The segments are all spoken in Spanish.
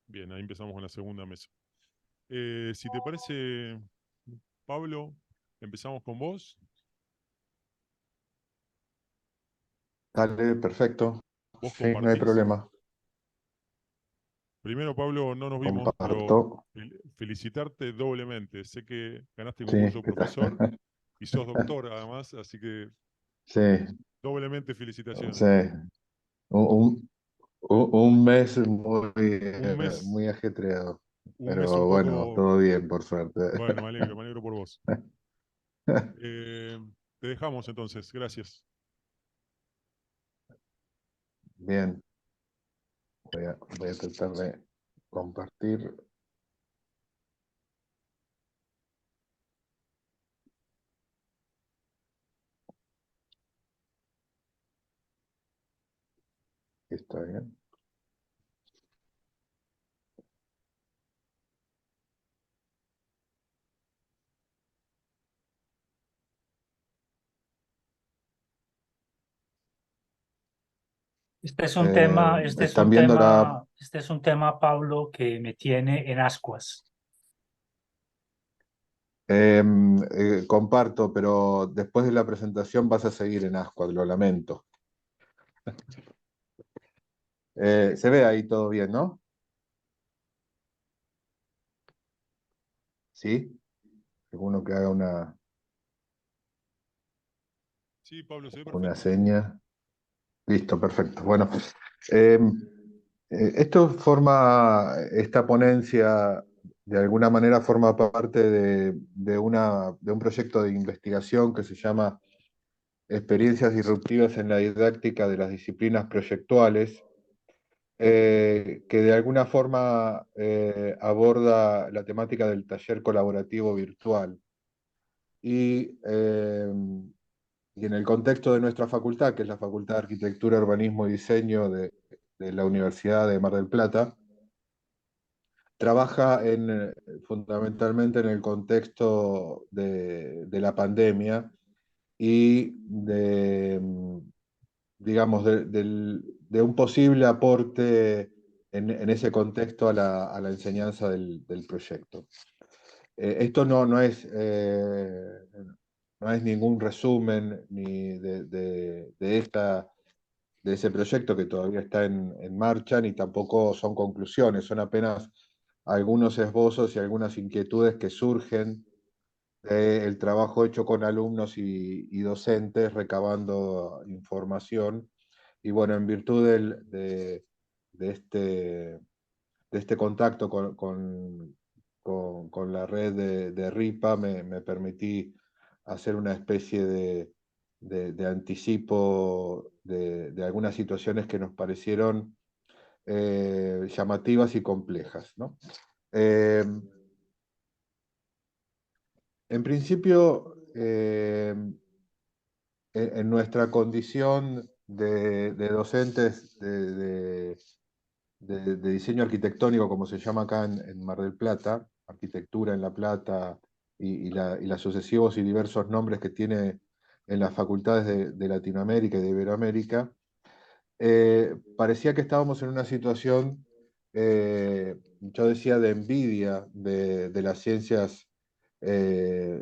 Bien, ahí empezamos con la segunda mesa. Si te parece, Pablo, empezamos con vos. Dale, perfecto. Vos Sí, no hay compartís. problema. Primero, Pablo, no nos vimos, Comparto. pero felicitarte doblemente. Sé que ganaste Sí, concurso de ¿qué tal? profesor y sos doctor además, así que Sí, doblemente felicitaciones. sí. Un, un mes muy, Un mes, muy ajetreado. un mes un Pero bueno, poco, todo bien, por suerte. bueno, me alegro por vos. Eh, Te dejamos entonces, gracias. Bien, voy a tratar de compartir. Está bien. ¿Están viendo la...? Este es un tema, Pablo, que me tiene en ascuas. Comparto, pero después de la presentación vas a seguir en Ascuad, lo lamento. Se ve ahí todo bien, ¿no? ¿Sí? Alguno que haga Sí, Pablo, se ve una perfecto. seña. Listo, perfecto. Bueno, eh, esta ponencia de alguna manera forma parte de un proyecto de investigación que se llama Experiencias disruptivas en la didáctica de las disciplinas proyectuales, que de alguna forma aborda la temática del taller colaborativo virtual. Y, eh, y en el contexto de nuestra facultad, que es la Facultad de Arquitectura, Urbanismo y Diseño de la Universidad de Mar del Plata, trabaja fundamentalmente en el contexto de la pandemia y digamos, de un posible aporte en ese contexto a la enseñanza del proyecto. Esto no es ningún resumen ni de ese proyecto que todavía está en marcha, ni tampoco son conclusiones, son apenas algunos esbozos y algunas inquietudes que surgen del trabajo hecho con alumnos y docentes recabando información. Y bueno, en virtud de este, de este contacto con la red de RIPA, me permití hacer una especie de anticipo de algunas situaciones que nos parecieron llamativas y complejas, ¿no? En principio, en nuestra condición de docentes de diseño arquitectónico, como se llama acá en Mar del Plata, arquitectura en La Plata y los sucesivos y diversos nombres que tiene en las facultades de Latinoamérica y de Iberoamérica, parecía que estábamos en una situación, yo decía, de envidia de las ciencias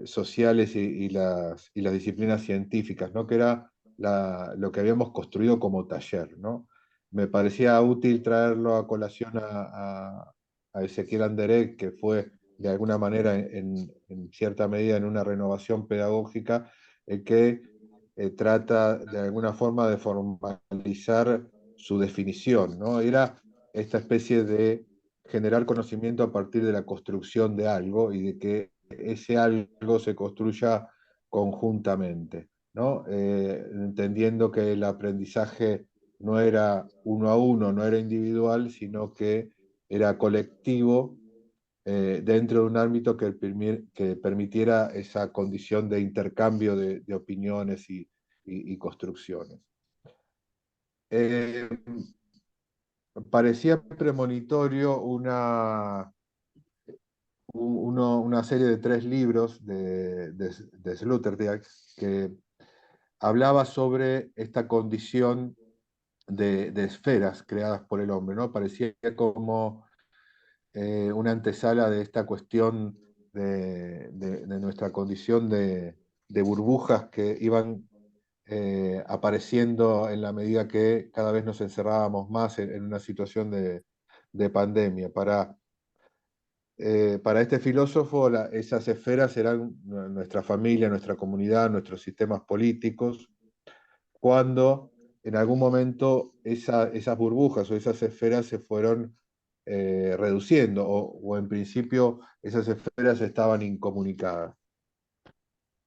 sociales y las disciplinas científicas, ¿no? Que era lo que habíamos construido como taller, ¿no? Me parecía útil traerlo a colación a Ezequiel Anderek, que fue de alguna manera, en cierta medida, en una renovación pedagógica, que trata de alguna forma de formalizar su definición, ¿no? Era esta especie de generar conocimiento a partir de la construcción de algo y de que ese algo se construya conjuntamente, ¿no? Entendiendo que el aprendizaje no era uno a uno, no era individual, sino que era colectivo dentro de un ámbito que permitiera esa condición de intercambio de opiniones y construcciones. Eh, Parecía premonitorio una serie de 3 libros de Sloterdijk que hablaba sobre esta condición de esferas creadas por el hombre, ¿no? Parecía como una antesala de esta cuestión de nuestra condición de burbujas que iban apareciendo en la medida que cada vez nos encerrábamos más en una situación de pandemia. Para este filósofo, esas esferas eran nuestra familia, nuestra comunidad, nuestros sistemas políticos, cuando en algún momento esas burbujas o esas esferas se fueron reduciendo, o en principio esas esferas estaban incomunicadas.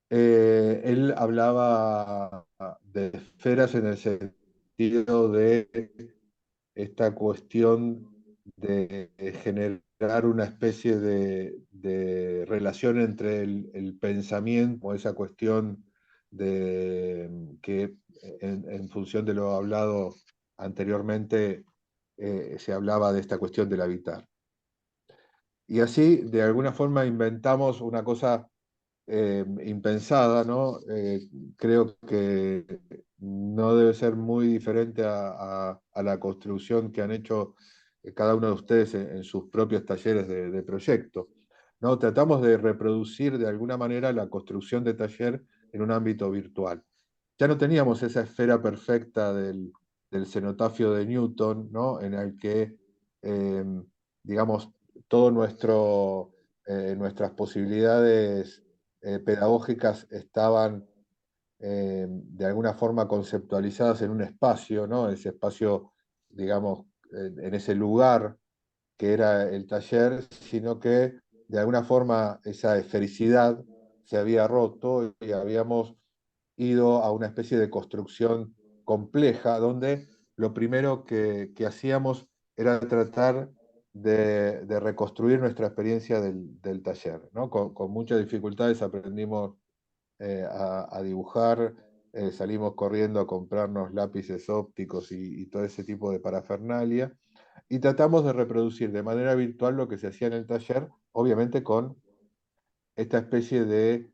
Él hablaba de esferas en el sentido de esta cuestión de generar una especie de relación entre el pensamiento, o esa cuestión de que en función de lo hablado anteriormente, se hablaba de esta cuestión del habitar. Y así, de alguna forma, inventamos una cosa impensada, ¿no? Creo que no debe ser muy diferente a la construcción que han hecho cada uno de ustedes en sus propios talleres de proyecto, ¿no? Tratamos de reproducir de alguna manera la construcción de taller en un ámbito virtual. Ya no teníamos esa esfera perfecta del cenotafio de Newton, ¿no? En el que, eh, digamos, todo nuestras posibilidades pedagógicas estaban de alguna forma conceptualizadas en un espacio, ¿no? Ese espacio, digamos, en ese lugar que era el taller, sino que de alguna forma esa esfericidad se había roto y habíamos ido a una especie de construcción compleja, donde lo primero que hacíamos era tratar de reconstruir nuestra experiencia del taller, ¿no? Con muchas dificultades aprendimos a dibujar, salimos corriendo a comprarnos lápices ópticos y todo ese tipo de parafernalia, y tratamos de reproducir de manera virtual lo que se hacía en el taller, obviamente con esta especie de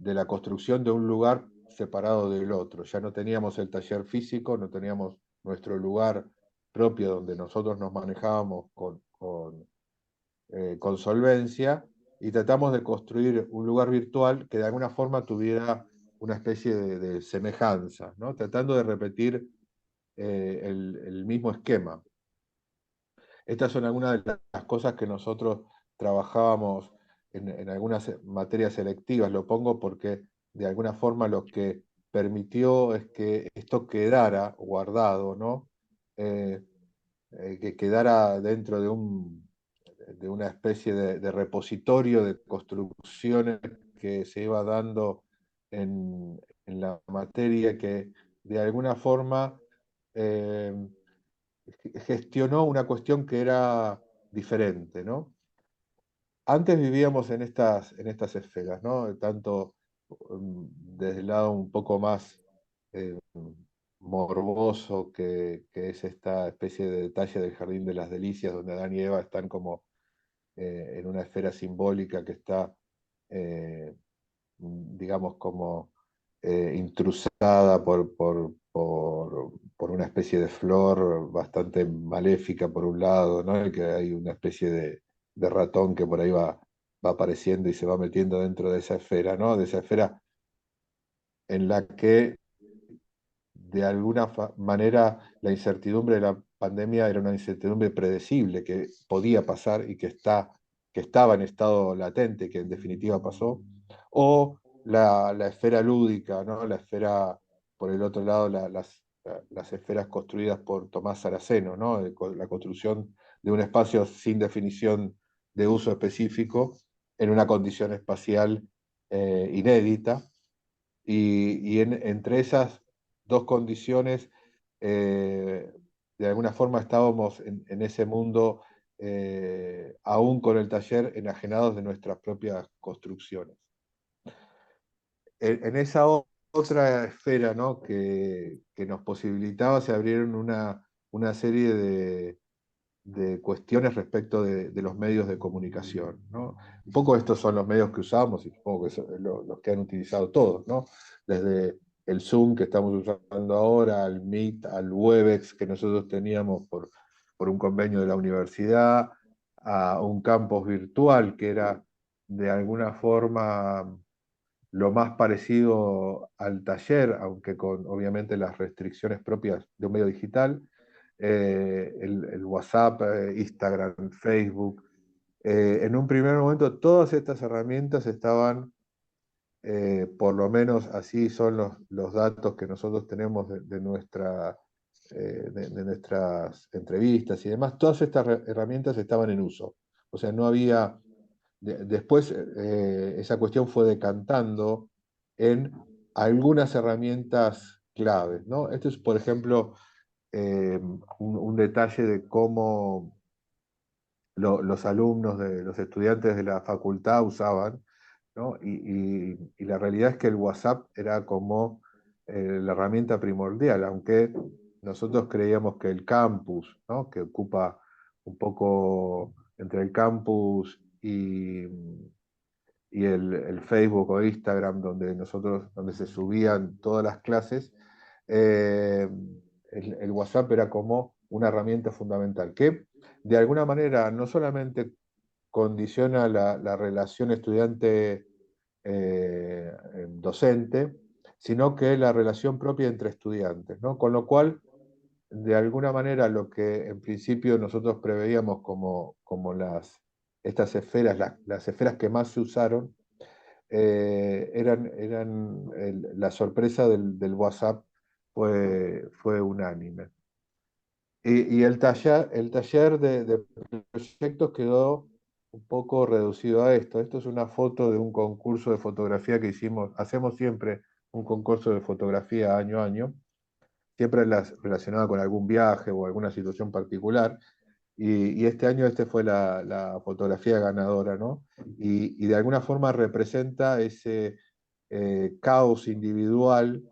la construcción de un lugar separado del otro. Ya no teníamos el taller físico, no teníamos nuestro lugar propio donde nosotros nos manejábamos con solvencia, y tratamos de construir un lugar virtual que de alguna forma tuviera una especie de semejanza, ¿no? Tratando de repetir el mismo esquema. Estas son algunas de las cosas que nosotros trabajábamos en algunas materias selectivas. Lo pongo porque de alguna forma lo que permitió es que esto quedara guardado, ¿no? Eh, que quedara dentro de una especie de repositorio de construcciones que se iba dando en la materia, que de alguna forma eh, gestionó una cuestión que era diferente, ¿no? Antes vivíamos en estas esferas, ¿no? Tanto desde el lado un poco más eh, morboso, que es esta especie de detalle del Jardín de las Delicias, donde Adán y Eva están como en una esfera simbólica que está, digamos, como intrusada por una especie de flor bastante maléfica por un lado, ¿no? Y que hay una especie de ratón que por ahí va apareciendo y se va metiendo dentro de esa esfera, ¿no? De esa esfera en la que de alguna manera la incertidumbre de la pandemia era una incertidumbre predecible, que podía pasar y que estaba en estado latente, que en definitiva pasó, o la esfera lúdica, ¿no? La esfera, por el otro lado, las esferas construidas por Tomás Saraceno, ¿no? La construcción de un espacio sin definición de uso específico en una condición espacial inédita, y entre esas dos condiciones, eh, de alguna forma estábamos en ese mundo, aún con el taller, enajenados de nuestras propias construcciones. En esa otra esfera, ¿no? que nos posibilitaba, se abrieron una serie de cuestiones respecto de los medios de comunicación, ¿no? Un poco estos son los medios que usamos, y supongo que son los que han utilizado todos, ¿no? Desde el Zoom que estamos usando ahora, al Meet, al Webex que nosotros teníamos por un convenio de la universidad, a un campus virtual que era de alguna forma lo más parecido al taller, aunque con obviamente las restricciones propias de un medio digital, el WhatsApp, Instagram, Facebook. En un primer momento todas estas herramientas estaban, por lo menos así son los datos que nosotros tenemos de nuestras entrevistas y demás, todas estas herramientas estaban en uso. O sea, no había después esa cuestión fue decantando en algunas herramientas claves, ¿no? Esto es, por ejemplo, un detalle de cómo los alumnos, los estudiantes de la facultad usaban, ¿no? Y la realidad es que el WhatsApp era como la herramienta primordial, aunque nosotros creíamos que el campus, ¿no? Que ocupa un poco entre el campus y el Facebook o Instagram donde se subían todas las clases, eh, el WhatsApp era como una herramienta fundamental, que de alguna manera no solamente condiciona la relación estudiante-docente, sino que la relación propia entre estudiantes, ¿no? Con lo cual, de alguna manera, lo que en principio nosotros preveíamos como estas esferas, las esferas que más se usaron, la sorpresa del WhatsApp fue unánime. Y el taller de proyectos quedó un poco reducido a esto. Esto es una foto de un concurso de fotografía que hicimos. Hacemos siempre un concurso de fotografía año a año, siempre relacionado con algún viaje o alguna situación particular. Y este año fue la fotografía ganadora, ¿no? Y de alguna forma representa ese caos individual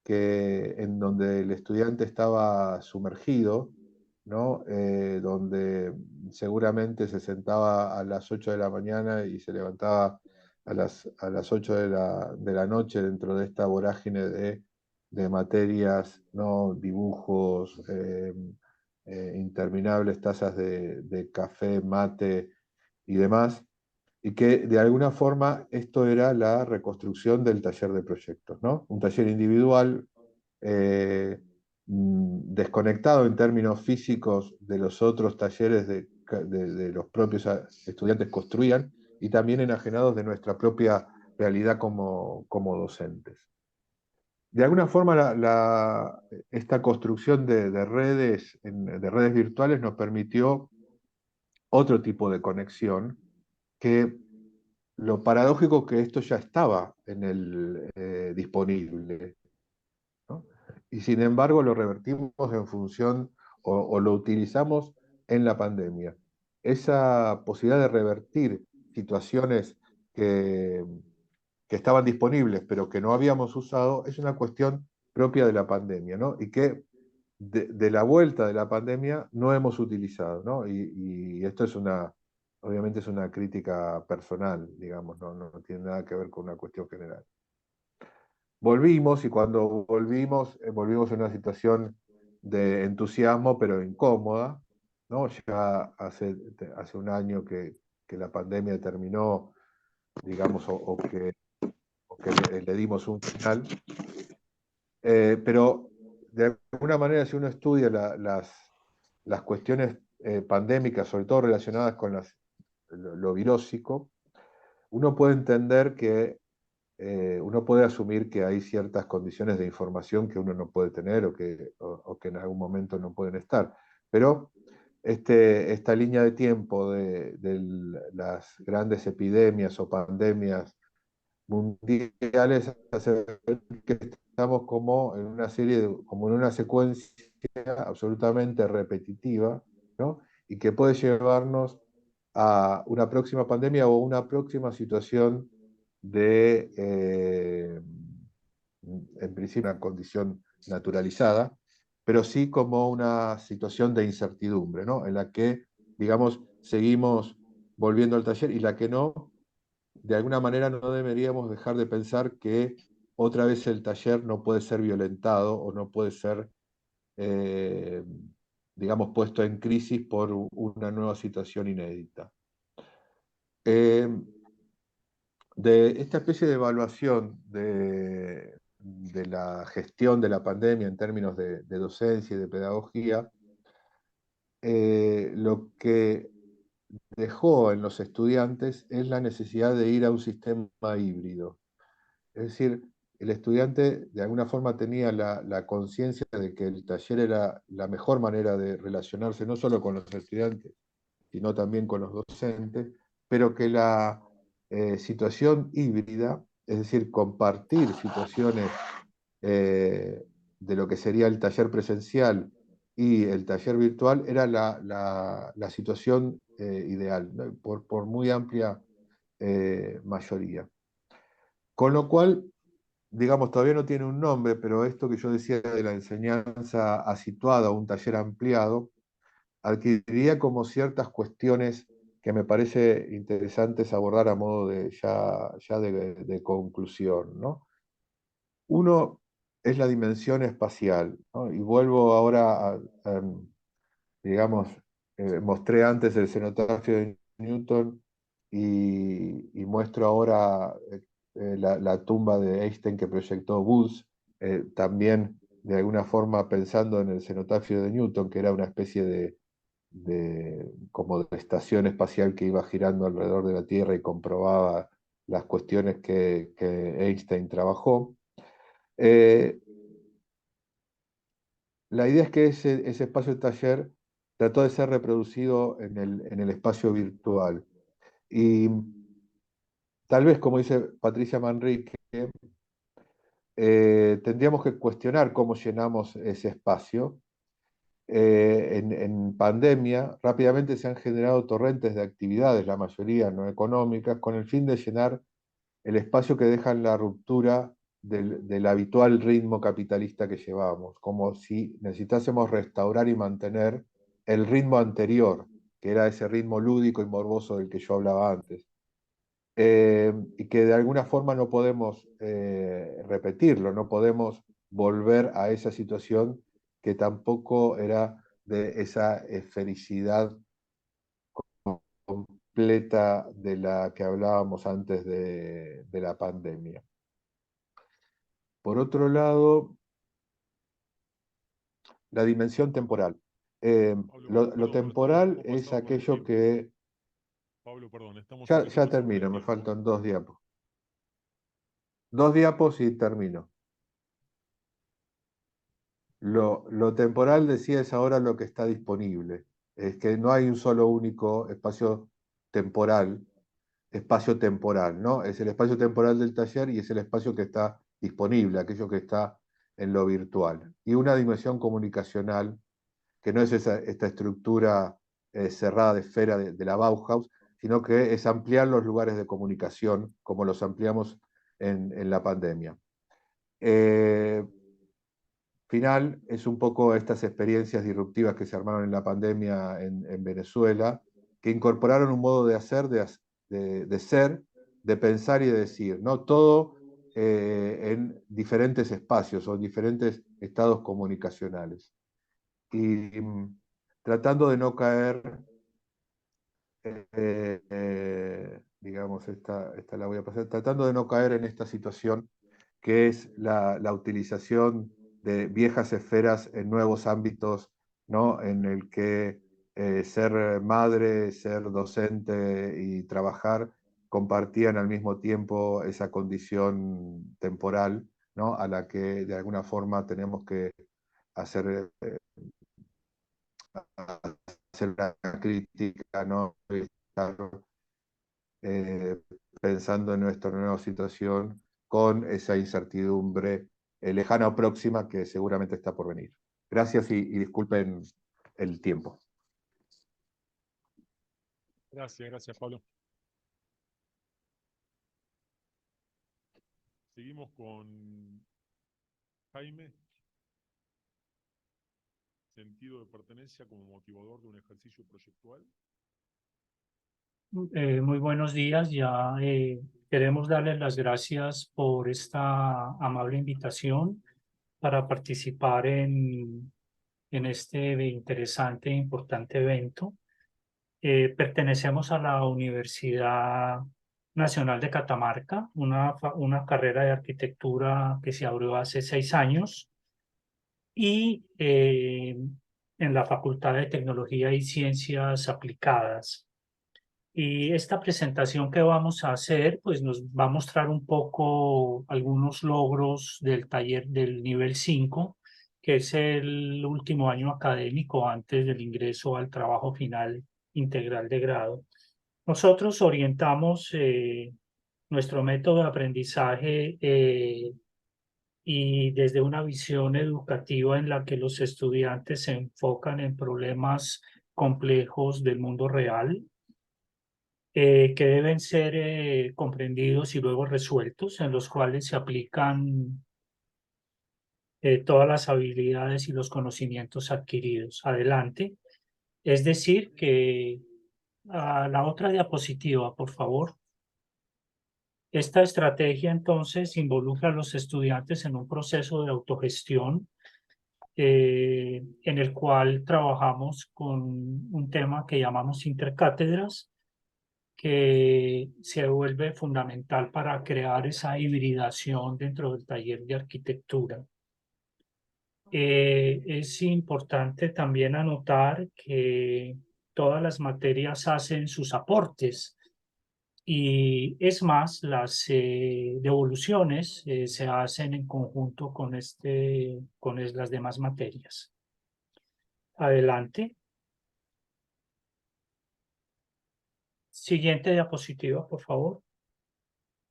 en donde el estudiante estaba sumergido, ¿no? Donde seguramente se sentaba a las 8 de la mañana y se levantaba a las 8 de la noche dentro de esta vorágine de materias, ¿no? Dibujos, interminables tazas de café, mate y demás, y que de alguna forma esto era la reconstrucción del taller de proyectos, ¿no? Un taller individual, eh, desconectado en términos físicos de los otros talleres de los propios estudiantes construían, y también enajenados de nuestra propia realidad como docentes. De alguna forma, esta construcción de redes virtuales nos permitió otro tipo de conexión, que lo paradójico que esto ya estaba disponible, ¿no? Y sin embargo lo revertimos en función o lo utilizamos en la pandemia. Esa posibilidad de revertir situaciones que, que estaban disponibles pero que no habíamos usado es una cuestión propia de la pandemia, ¿no? Y que de la vuelta de la pandemia no hemos utilizado, ¿no? Y esto obviamente es una crítica personal, digamos, no tiene nada que ver con una cuestión general. Volvimos y cuando volvimos en una situación de entusiasmo, pero incómoda, ¿no? Ya hace un año que la pandemia terminó, digamos, o que le dimos un final. Pero de alguna manera, si uno estudia las cuestiones pandémicas, sobre todo relacionadas con lo virósico, uno puede entender uno puede asumir que hay ciertas condiciones de información que uno no puede tener o que en algún momento no pueden estar. Pero esta línea de tiempo de las grandes epidemias o pandemias mundiales hace ver que estamos como en una como en una secuencia absolutamente repetitiva, ¿no? Y que puede llevarnos a una próxima pandemia o una próxima situación en principio, una condición naturalizada, pero sí como una situación de incertidumbre, ¿no? En la que, digamos, seguimos volviendo al taller y la que no, de alguna manera no deberíamos dejar de pensar que otra vez el taller no puede ser violentado o no puede ser, digamos, puesto en crisis por una nueva situación inédita. De esta especie de evaluación de la gestión de la pandemia en términos de docencia y de pedagogía, lo que dejó en los estudiantes es la necesidad de ir a un sistema híbrido. Es decir, el estudiante de alguna forma tenía la conciencia de que el taller era la mejor manera de relacionarse no solo con los estudiantes, sino también con los docentes, pero que la situación híbrida, es decir, compartir situaciones de lo que sería el taller presencial y el taller virtual, era la situación ideal, ¿no? Por muy amplia mayoría. Con lo cual, digamos, todavía no tiene un nombre, pero esto que yo decía de la enseñanza asituada, un taller ampliado, adquiriría como ciertas cuestiones que me parece interesantes abordar a modo de ya de conclusión, ¿no? Uno es la dimensión espacial, ¿no? Y vuelvo ahora digamos, mostré antes el cenotafio de Newton y muestro ahora la tumba de Einstein que proyectó Booth, también de alguna forma pensando en el cenotafio de Newton, que era una especie como de estación espacial que iba girando alrededor de la Tierra y comprobaba las cuestiones que Einstein trabajó. La idea es que ese espacio de taller trató de ser reproducido en el espacio virtual. Y tal vez, como dice Patricia Manrique, tendríamos que cuestionar cómo llenamos ese espacio. En pandemia, rápidamente se han generado torrentes de actividades, la mayoría no económicas, con el fin de llenar el espacio que dejan la ruptura del habitual ritmo capitalista que llevábamos, como si necesitásemos restaurar y mantener el ritmo anterior, que era ese ritmo lúdico y morboso del que yo hablaba antes. Y que de alguna forma no podemos repetirlo, no podemos volver a esa situación que tampoco era de esa felicidad completa de la que hablábamos antes de la pandemia. Por otro lado, la dimensión temporal. Pablo, Lo perdón, pero estamos un temporal poco es pasados con el aquello tiempo. que... Pablo, perdón, estamos un Ya, poquito ya pasados con el termino, me tiempo. faltan 2 diapos. 2 diapos y termino. Lo temporal, decía, es ahora lo que está disponible. Es que no hay un solo único espacio temporal, ¿no? Es el espacio temporal del taller y es el espacio que está disponible, aquello que está en lo virtual. Y una dimensión comunicacional, que no es esta estructura cerrada de esfera de la Bauhaus, sino que es ampliar los lugares de comunicación, como los ampliamos en la pandemia. Final es un poco estas experiencias disruptivas que se armaron en la pandemia en Venezuela, que incorporaron un modo de hacer, de ser, de pensar y de decir, ¿no? Todo en diferentes espacios o en diferentes estados comunicacionales. Y tratando de no caer, digamos, esta la voy a pasar, tratando de no caer en esta situación que es la utilización de viejas esferas en nuevos ámbitos, ¿no? En el que ser madre, ser docente y trabajar compartían al mismo tiempo esa condición temporal, ¿no? A la que de alguna forma tenemos que hacer, hacer una crítica, ¿no? Estar eh, pensando en nuestra nueva situación con esa incertidumbre lejana o próxima que seguramente está por venir. Gracias y disculpen el tiempo. Gracias, gracias, Pablo. Seguimos con Jaime. Sentido de pertenencia como motivador de un ejercicio proyectual. Muy buenos días. Ya queremos darles las gracias por esta amable invitación para participar en este interesante e importante evento. Pertenecemos a la Universidad Nacional de Catamarca, una carrera de arquitectura que se abrió hace 6 años y en la Facultad de Tecnología y Ciencias Aplicadas. Y esta presentación que vamos a hacer, pues nos va a mostrar un poco algunos logros del taller del nivel 5, que es el último año académico antes del ingreso al trabajo final integral de grado. Nosotros orientamos nuestro método de aprendizaje y desde una visión educativa en la que los estudiantes se enfocan en problemas complejos del mundo real, que deben ser comprendidos y luego resueltos, en los cuales se aplican todas las habilidades y los conocimientos adquiridos. Adelante. Es decir, que a la otra diapositiva, por favor. Esta estrategia entonces involucra a los estudiantes en un proceso de autogestión en el cual trabajamos con un tema que llamamos intercátedras, que se vuelve fundamental para crear esa hibridación dentro del taller de arquitectura. Es importante también anotar que todas las materias hacen sus aportes y es más, las devoluciones se hacen en conjunto con las demás materias. Adelante. Siguiente diapositiva, por favor.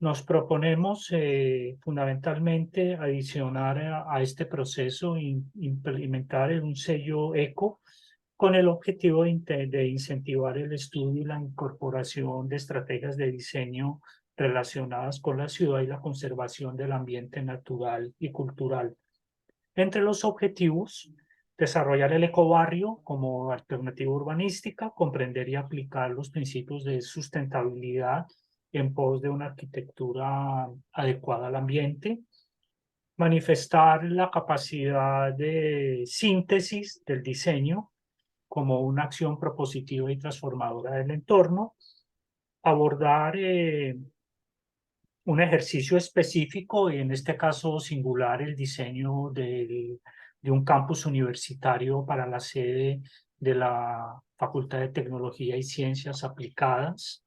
Nos proponemos fundamentalmente adicionar a este proceso implementar un sello ECO con el objetivo de incentivar el estudio y la incorporación de estrategias de diseño relacionadas con la ciudad y la conservación del ambiente natural y cultural. Entre los objetivos, desarrollar el ecobarrio como alternativa urbanística, comprender y aplicar los principios de sustentabilidad en pos de una arquitectura adecuada al ambiente, manifestar la capacidad de síntesis del diseño como una acción propositiva y transformadora del entorno, abordar un ejercicio específico, y en este caso singular, el diseño de un campus universitario para la sede de la Facultad de Tecnología y Ciencias Aplicadas,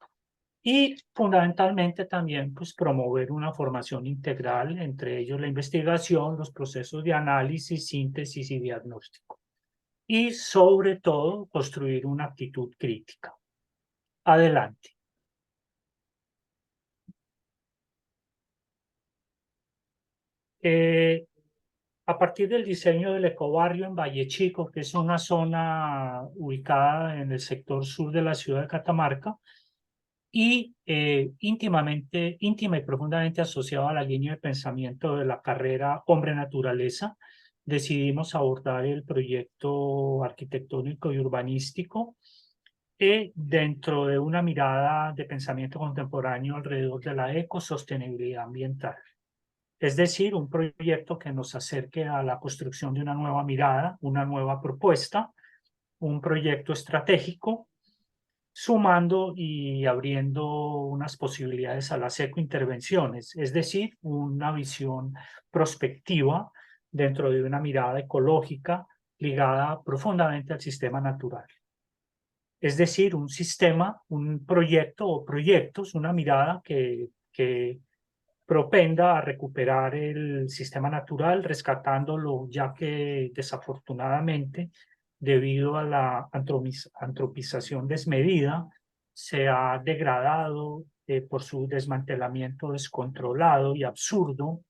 y fundamentalmente también pues, promover una formación integral, entre ellos la investigación, los procesos de análisis, síntesis y diagnóstico. Y sobre todo, construir una actitud crítica. Adelante. A partir del diseño del ecobarrio en Valle Chico, que es una zona ubicada en el sector sur de la ciudad de Catamarca, y íntima y profundamente asociado a la línea de pensamiento de la carrera Hombre-Naturaleza, decidimos abordar el proyecto arquitectónico y urbanístico dentro de una mirada de pensamiento contemporáneo alrededor de la ecosostenibilidad ambiental. Es decir, un proyecto que nos acerque a la construcción de una nueva mirada, una nueva propuesta, un proyecto estratégico, sumando y abriendo unas posibilidades a las ecointervenciones, es decir, una visión prospectiva dentro de una mirada ecológica ligada profundamente al sistema natural. Es decir, un sistema, un proyecto o proyectos, una mirada que propenda a recuperar el sistema natural, rescatándolo, ya que desafortunadamente, debido a la antropización desmedida, se ha degradado por su desmantelamiento descontrolado y absurdo,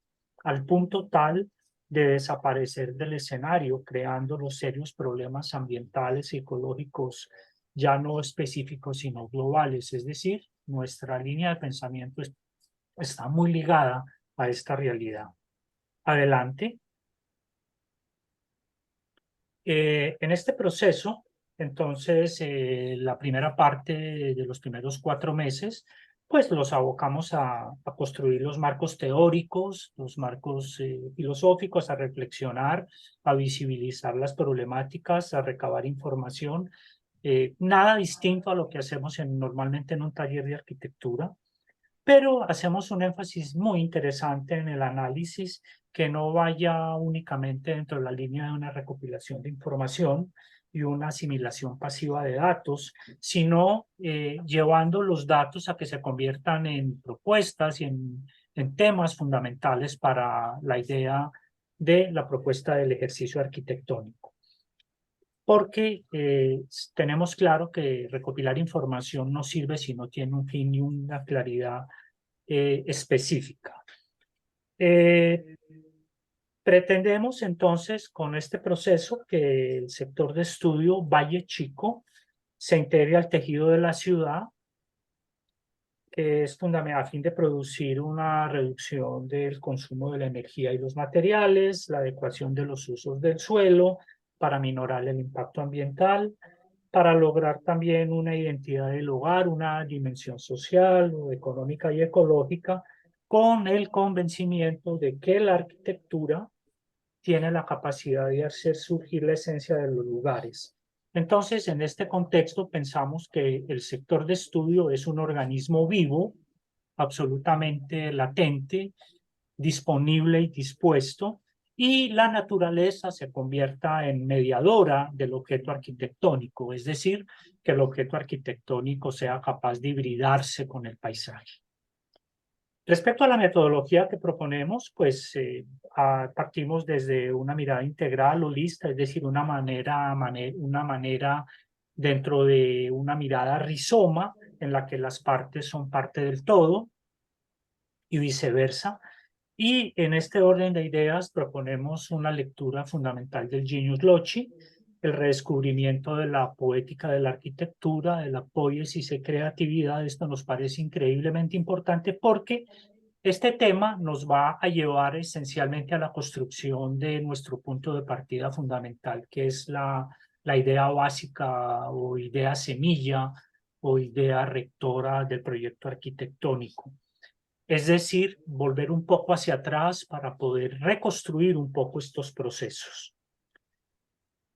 al punto tal de desaparecer del escenario, creando los serios problemas ambientales y ecológicos ya no específicos, sino globales. Es decir, nuestra línea de pensamiento está muy ligada a esta realidad. Adelante. En este proceso Entonces, la primera parte de los primeros 4 meses, pues los abocamos a construir los marcos teóricos, los marcos filosóficos, a reflexionar, a visibilizar las problemáticas, a recabar información. Nada distinto a lo que hacemos normalmente en un taller de arquitectura, pero hacemos un énfasis muy interesante en el análisis que no vaya únicamente dentro de la línea de una recopilación de información y una asimilación pasiva de datos, sino llevando los datos a que se conviertan en propuestas y en temas fundamentales para la idea de la propuesta del ejercicio arquitectónico. Porque tenemos claro que recopilar información no sirve si no tiene un fin y una claridad específica. Pretendemos entonces con este proceso que el sector de estudio Valle Chico se integre al tejido de la ciudad, que es fundamental a fin de producir una reducción del consumo de la energía y los materiales, la adecuación de los usos del suelo para minorar el impacto ambiental, para lograr también una identidad del hogar, una dimensión social, económica y ecológica, con el convencimiento de que la arquitectura tiene la capacidad de hacer surgir la esencia de los lugares. Entonces, en este contexto, pensamos que el sector de estudio es un organismo vivo, absolutamente latente, disponible y dispuesto, y la naturaleza se convierta en mediadora del objeto arquitectónico, es decir, que el objeto arquitectónico sea capaz de hibridarse con el paisaje. Respecto a la metodología que proponemos, pues partimos desde una mirada integral, holista, es decir, una manera dentro de una mirada rizoma en la que las partes son parte del todo y viceversa. Y en este orden de ideas proponemos una lectura fundamental del Genius Loci, el redescubrimiento de la poética de la arquitectura, de la poiesis y creatividad. Esto nos parece increíblemente importante porque este tema nos va a llevar esencialmente a la construcción de nuestro punto de partida fundamental, que es la idea básica o idea semilla o idea rectora del proyecto arquitectónico. Es decir, volver un poco hacia atrás para poder reconstruir un poco estos procesos.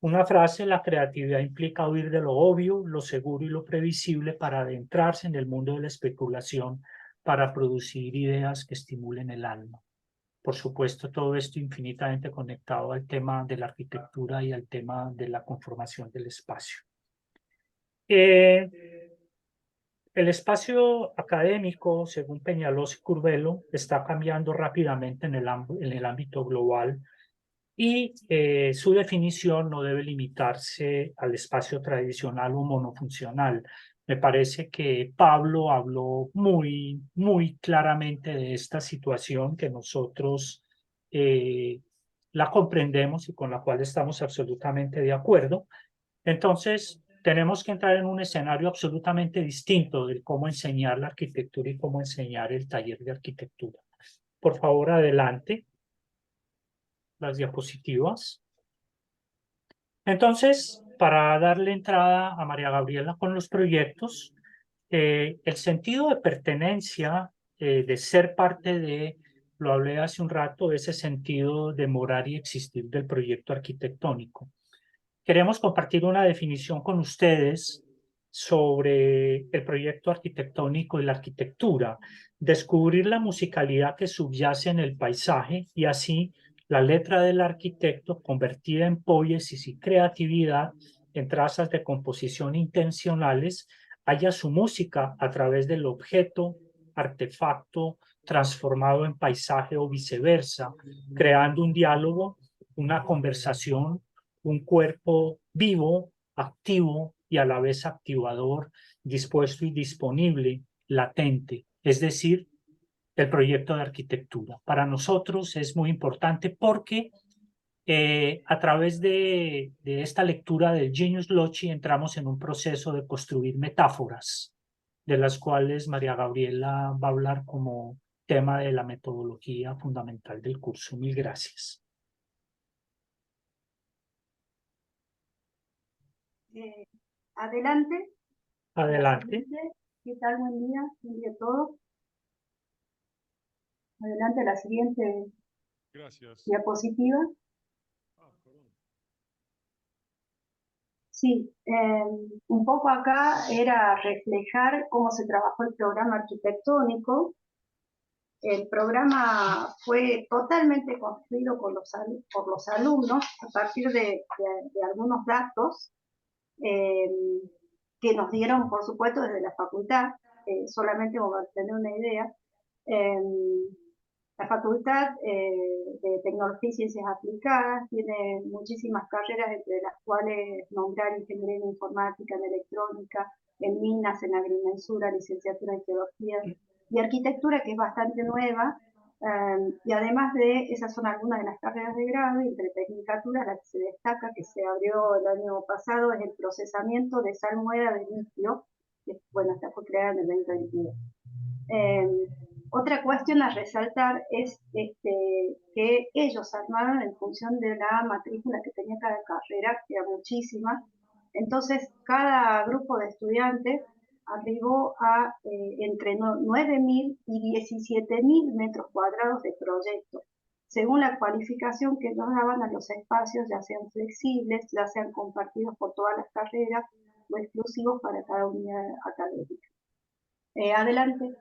Una frase: la creatividad implica huir de lo obvio, lo seguro y lo previsible para adentrarse en el mundo de la especulación, para producir ideas que estimulen el alma. Por supuesto, todo esto infinitamente conectado al tema de la arquitectura y al tema de la conformación del espacio. El espacio académico, según Peñalosa y Curvelo, está cambiando rápidamente en el ámbito global y su definición no debe limitarse al espacio tradicional o monofuncional. Me parece que Pablo habló muy claramente de esta situación que nosotros la comprendemos y con la cual estamos absolutamente de acuerdo. Entonces, tenemos que entrar en un escenario absolutamente distinto de cómo enseñar la arquitectura y cómo enseñar el taller de arquitectura. Por favor, adelante las diapositivas. Entonces, para darle entrada a María Gabriela con los proyectos, el sentido de pertenencia, de ser parte de, lo hablé hace un rato, ese sentido de morar y existir del proyecto arquitectónico. Queremos compartir una definición con ustedes sobre el proyecto arquitectónico y la arquitectura, descubrir la musicalidad que subyace en el paisaje y así la letra del arquitecto convertida en poiesis y creatividad, en trazas de composición intencionales, haya su música a través del objeto, artefacto, transformado en paisaje o viceversa, creando un diálogo, una conversación, un cuerpo vivo, activo y a la vez activador, dispuesto y disponible, latente, es decir, el proyecto de arquitectura. Para nosotros es muy importante porque a través de esta lectura del Genius Loci entramos en un proceso de construir metáforas, de las cuales María Gabriela va a hablar como tema de la metodología fundamental del curso. Mil gracias. Adelante. Adelante. ¿Qué tal? Buen día a todos. Adelante, la siguiente Gracias. diapositiva. Perdón. Sí, un poco acá era reflejar cómo se trabajó el programa arquitectónico. El programa fue totalmente construido por los alumnos a partir de algunos datos que nos dieron, por supuesto, desde la facultad, solamente para tener una idea. La Facultad de Tecnología y Ciencias Aplicadas tiene muchísimas carreras, entre las cuales nombrar Ingeniería en Informática, en Electrónica, en Minas, en Agrimensura, Licenciatura en Geología y Arquitectura, que es bastante nueva. Y además de, esas son algunas de las carreras de grado, y entre Tecnicaturas la que se destaca, que se abrió el año pasado, es el procesamiento de salmuera de litio, que bueno, esta fue creada en el 2022. Otra cuestión a resaltar es que ellos armaron en función de la matrícula que tenía cada carrera, que era muchísima. Entonces, cada grupo de estudiantes arribó a entre 9.000 y 17.000 metros cuadrados de proyecto, según la cualificación que ellos daban a los espacios, ya sean flexibles, ya sean compartidos por todas las carreras o exclusivos para cada unidad académica. Adelante.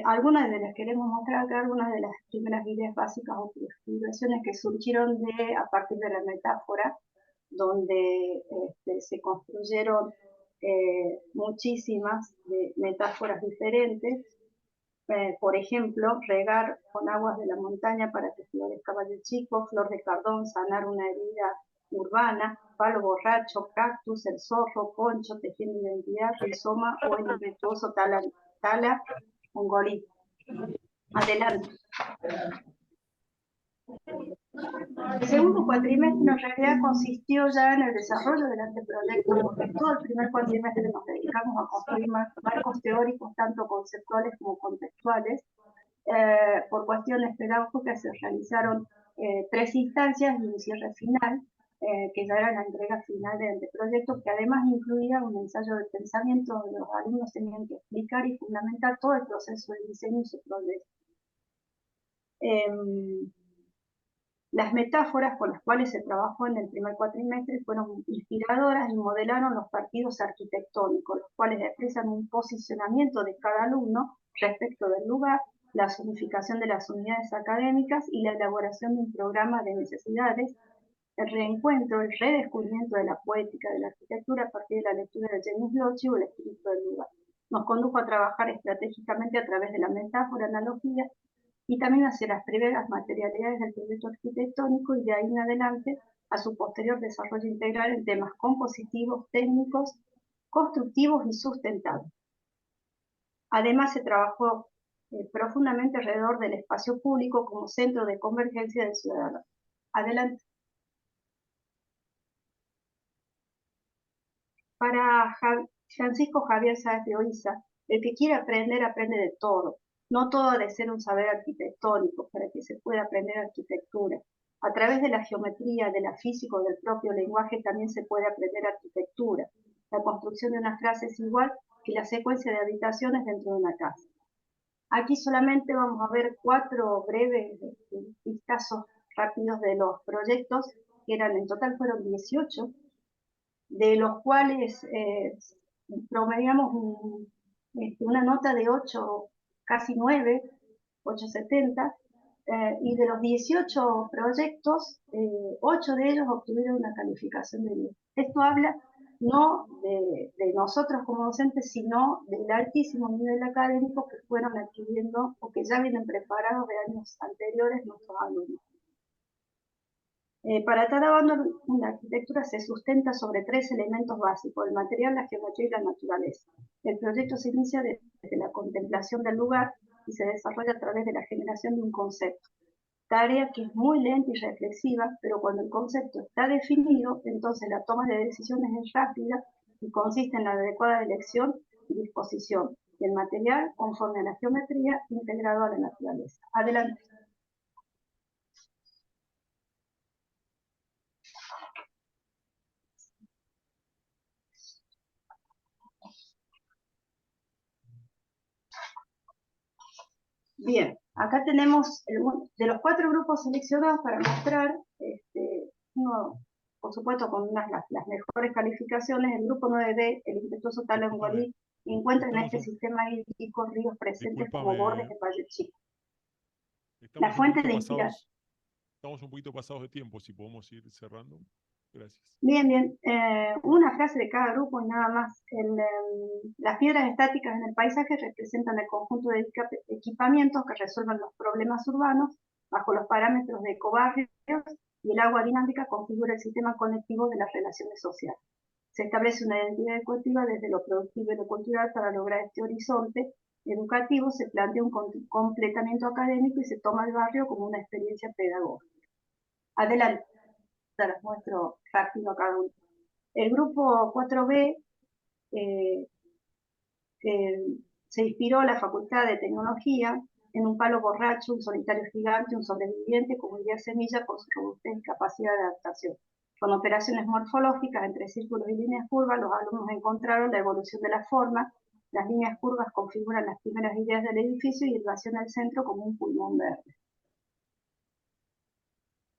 Algunas de las queremos mostrar acá, algunas de las primeras ideas básicas o configuraciones que surgieron a partir de la metáfora, donde se construyeron muchísimas metáforas diferentes. Por ejemplo, regar con aguas de la montaña para que florezca Valle Chico, flor de cardón, sanar una herida urbana, palo borracho, cactus, el zorro, poncho, tejiendo identidad, rizoma o el impetuoso tala mongolí. Adelante. El segundo cuatrimestre en realidad consistió ya en el desarrollo del anteproyecto, porque todo el primer cuatrimestre nos dedicamos a construir marcos teóricos, tanto conceptuales como contextuales. Por cuestiones pedagógicas se realizaron 3 instancias y un cierre final, que ya era la entrega final del anteproyecto, que además incluía un ensayo de pensamiento donde los alumnos tenían que explicar y fundamentar todo el proceso de diseño y su proyecto. Las metáforas con las cuales se trabajó en el primer cuatrimestre fueron inspiradoras y modelaron los partidos arquitectónicos, los cuales expresan un posicionamiento de cada alumno respecto del lugar, la zonificación de las unidades académicas y la elaboración de un programa de necesidades, el reencuentro, el redescubrimiento de la poética de la arquitectura a partir de la lectura de James Bloch o el espíritu del lugar. Nos condujo a trabajar estratégicamente a través de la metáfora, analogía, y también hacia las primeras materialidades del proyecto arquitectónico y de ahí en adelante a su posterior desarrollo integral en temas compositivos, técnicos, constructivos y sustentables. Además se trabajó profundamente alrededor del espacio público como centro de convergencia del ciudadano. Adelante. Para Francisco Javier Sáenz de Oiza, el que quiere aprender, aprende de todo. No todo ha de ser un saber arquitectónico para que se pueda aprender arquitectura. A través de la geometría, de la física o del propio lenguaje también se puede aprender arquitectura. La construcción de una frase es igual que la secuencia de habitaciones dentro de una casa. Aquí solamente vamos a ver 4 breves vistazos rápidos de los proyectos, que eran en total fueron 18, de los cuales promediamos una nota de 8, casi 9, 8,70, y de los 18 proyectos, 8 de ellos obtuvieron una calificación de 10. Esto habla no de nosotros como docentes, sino del altísimo nivel académico que fueron adquiriendo o que ya vienen preparados de años anteriores nuestros alumnos. Para cada bando, la arquitectura se sustenta sobre 3 elementos básicos: el material, la geometría y la naturaleza. El proyecto se inicia desde la contemplación del lugar y se desarrolla a través de la generación de un concepto. Tarea que es muy lenta y reflexiva, pero cuando el concepto está definido, entonces la toma de decisiones es rápida y consiste en la adecuada elección y disposición del material conforme a la geometría integrado a la naturaleza. Adelante. Bien, acá tenemos de los 4 grupos seleccionados para mostrar, uno, por supuesto, con las mejores calificaciones, el grupo 9B, el impetuoso Talangualí, encuentra en este sistema hídrico ríos presentes como bordes de Valle Chico. La fuente de inspiración. Estamos un poquito pasados de tiempo, si podemos ir cerrando. Gracias. Bien, bien. Una frase de cada grupo y nada más. Las piedras estáticas en el paisaje representan el conjunto de equipamientos que resuelven los problemas urbanos bajo los parámetros de ecobarrios, y el agua dinámica configura el sistema conectivo de las relaciones sociales. Se establece una identidad educativa desde lo productivo y lo cultural para lograr este horizonte educativo. Se plantea un completamiento académico y se toma el barrio como una experiencia pedagógica. Adelante. Se las muestro rápido a cada uno. El grupo 4B se inspiró la Facultad de Tecnología en un palo borracho, un solitario gigante, un sobreviviente como Iliar Semilla con su robustez y capacidad de adaptación. Con operaciones morfológicas entre círculos y líneas curvas, los alumnos encontraron la evolución de la forma. Las líneas curvas configuran las primeras ideas del edificio y el vacío en el centro como un pulmón verde.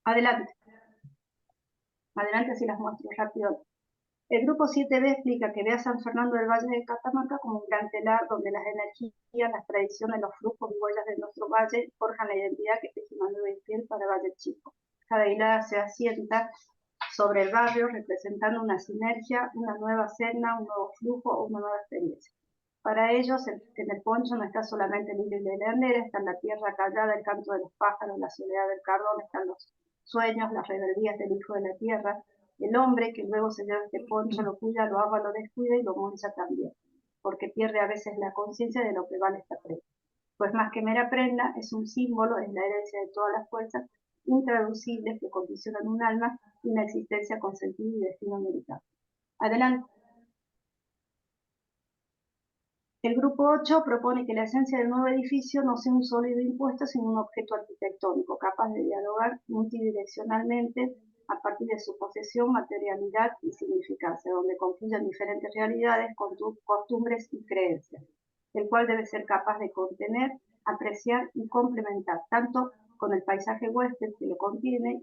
Adelante. Adelante, así las muestro rápido. El grupo 7B explica que ve a San Fernando del Valle de Catamarca como un gran telar donde las energías, las tradiciones, los flujos y huellas de nuestro valle forjan la identidad que teje Manuel de Piel para Valle Chico. Cada hilada se asienta sobre el barrio representando una sinergia, una nueva senda, un nuevo flujo o una nueva experiencia. Para ellos, en el poncho no está solamente el hilo y la hilandera, está en la tierra callada, el canto de los pájaros, la soledad del cardón, están los sueños, las rebeldías del hijo de la tierra. El hombre que luego se lleva este poncho lo cuida, lo ama, lo descuida y lo mancha también, porque pierde a veces la conciencia de lo que vale esta prenda. Pues más que mera prenda, es un símbolo, es la herencia de todas las fuerzas intraducibles que condicionan un alma y una existencia con sentido y destino americano. Adelante. El grupo 8 propone que la esencia del nuevo edificio no sea un sólido impuesto, sino un objeto arquitectónico capaz de dialogar multidireccionalmente a partir de su posesión, materialidad y significancia, donde confluyen diferentes realidades, costumbres y creencias, el cual debe ser capaz de contener, apreciar y complementar, tanto con el paisaje huésped que lo contiene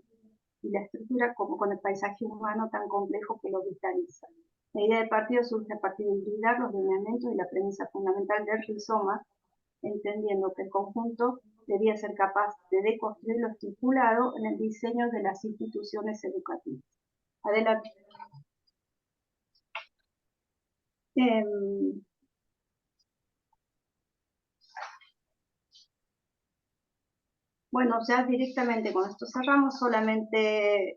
y la estructura, como con el paisaje humano tan complejo que lo vitaliza. La idea de partido surge a partir de hibridar los lineamientos y la premisa fundamental del rizoma, entendiendo que el conjunto debía ser capaz de deconstruir lo estipulado en el diseño de las instituciones educativas. Adelante. Bueno, ya directamente con esto cerramos. Solamente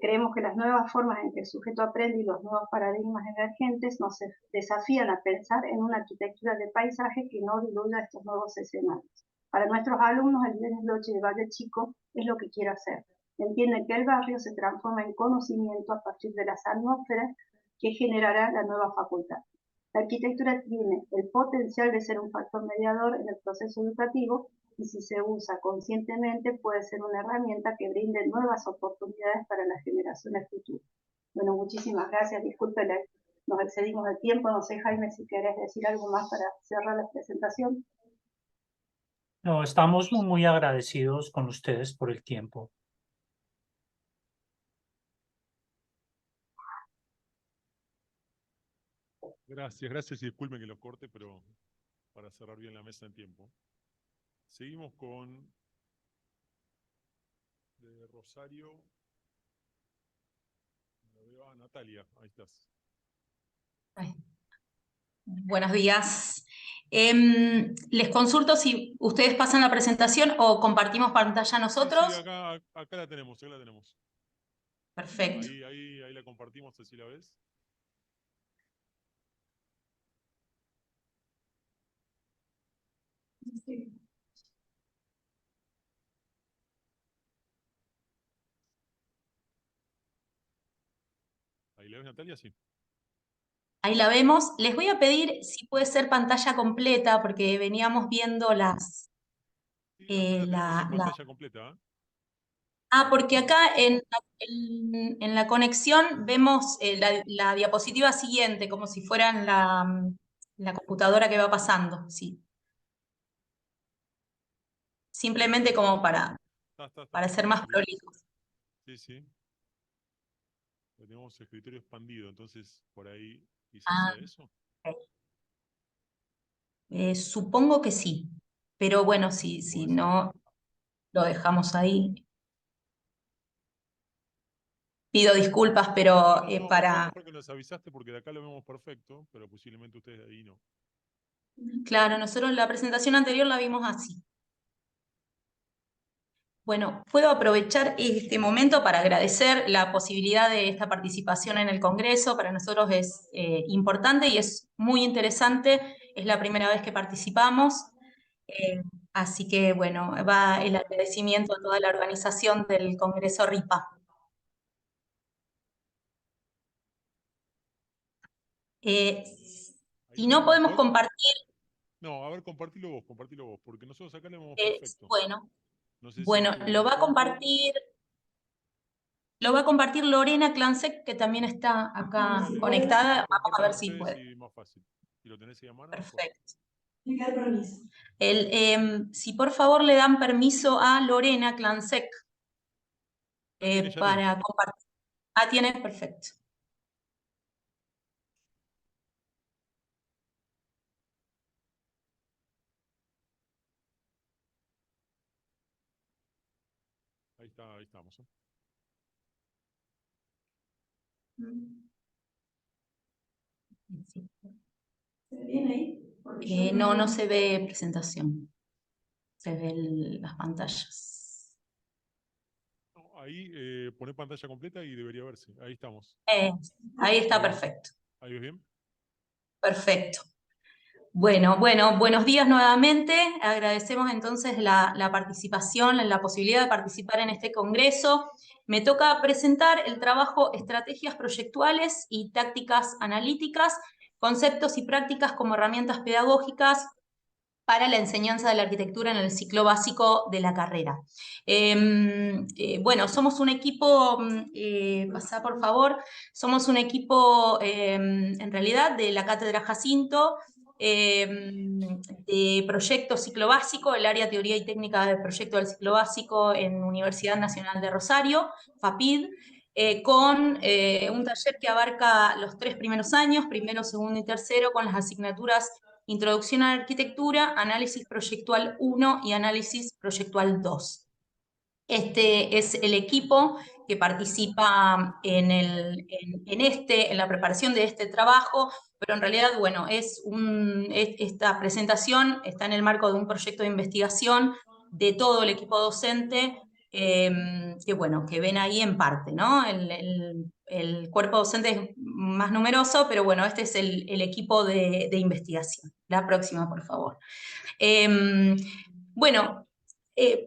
creemos que las nuevas formas en que el sujeto aprende y los nuevos paradigmas emergentes nos desafían a pensar en una arquitectura de paisaje que no diluya estos nuevos escenarios. Para nuestros alumnos, el desbloque de Valle Chico es lo que quiere hacer. Entienden que el barrio se transforma en conocimiento a partir de las atmósferas que generará la nueva facultad. La arquitectura tiene el potencial de ser un factor mediador en el proceso educativo y si se usa conscientemente puede ser una herramienta que brinde nuevas oportunidades para las generaciones futuras. Bueno, muchísimas gracias. Disculpen, nos excedimos de tiempo. No sé, Jaime, si querés decir algo más para cerrar la presentación. No, estamos muy agradecidos con ustedes por el tiempo. Gracias y disculpen que lo corte, pero para cerrar bien la mesa en tiempo. Seguimos con de Rosario. La veo a Natalia, ahí estás. Buenos días. Les consulto si ustedes pasan la presentación o compartimos pantalla nosotros. Sí, acá la tenemos, acá la tenemos. Perfecto. Ahí la compartimos, así la ves. Sí. Ahí la ves, Natalia, sí. Ahí la vemos. Les voy a pedir si puede ser pantalla completa, porque veníamos viendo las... Sí, acá la tenemos en pantalla completa. Porque acá en la conexión vemos la diapositiva siguiente, como si fuera en la computadora que va pasando. Sí. simplemente como para ser más prolijos. Sí, sí. Tenemos escritorio expandido, entonces por ahí quizás Ah, sea eso. Supongo que sí, pero bueno, si Puede ser. no, lo dejamos ahí. Pido disculpas, pero No, para... mejor que nos avisaste porque de acá lo vemos perfecto, pero posiblemente ustedes de ahí no. Claro, nosotros la presentación anterior la vimos así. Bueno, puedo aprovechar este momento para agradecer la posibilidad de esta participación en el Congreso. Para nosotros es importante y es muy interesante. Es la primera vez que participamos. Así que, bueno, va el agradecimiento a toda la organización del Congreso RIPA. Si no podemos mejor? compartir, No, a ver, compartilo vos, porque nosotros acá lo vemos perfecto. bueno, No sé si en bueno, tu compu... lo va a compartir Lorena Clansec, que también está acá conectada. Vamos a ver si ustedes puede. y más fácil. Si lo tenés ahí a mano, mejor. Perfecto. Si por favor le dan permiso a Lorena Clansec Ya tiene. para compartir. Ah, tiene, perfecto. Ahí está, ahí estamos. ¿Se ve bien ahí? No, no se ve presentación. Se ven las pantallas. No, ahí poné pantalla completa y debería verse. Ahí estamos. Ahí está Ahí ves. perfecto. ¿Ahí ves bien? Perfecto. Bueno, buenos días nuevamente. Agradecemos entonces la participación, la posibilidad de participar en este congreso. Me toca presentar el trabajo Estrategias Proyectuales y Tácticas Analíticas, conceptos y prácticas como herramientas pedagógicas para la enseñanza de la arquitectura en el ciclo básico de la carrera. Bueno, somos un equipo, pasá por favor, somos un equipo en realidad de la Cátedra Jacinto, de proyecto ciclo básico, el área teoría y técnica del proyecto del ciclo básico en Universidad Nacional de Rosario, FAPID, con un taller que abarca los 3 primeros años, primero, segundo y tercero, con las asignaturas Introducción a la Arquitectura, Análisis Proyectual 1 y Análisis Proyectual 2. Este es el equipo que participa en la preparación de este trabajo, pero en realidad, bueno, esta presentación está en el marco de un proyecto de investigación de todo el equipo docente, que bueno, que ven ahí en parte, ¿no? El cuerpo docente es más numeroso, pero bueno, este es el equipo de investigación. La próxima, por favor. Bueno,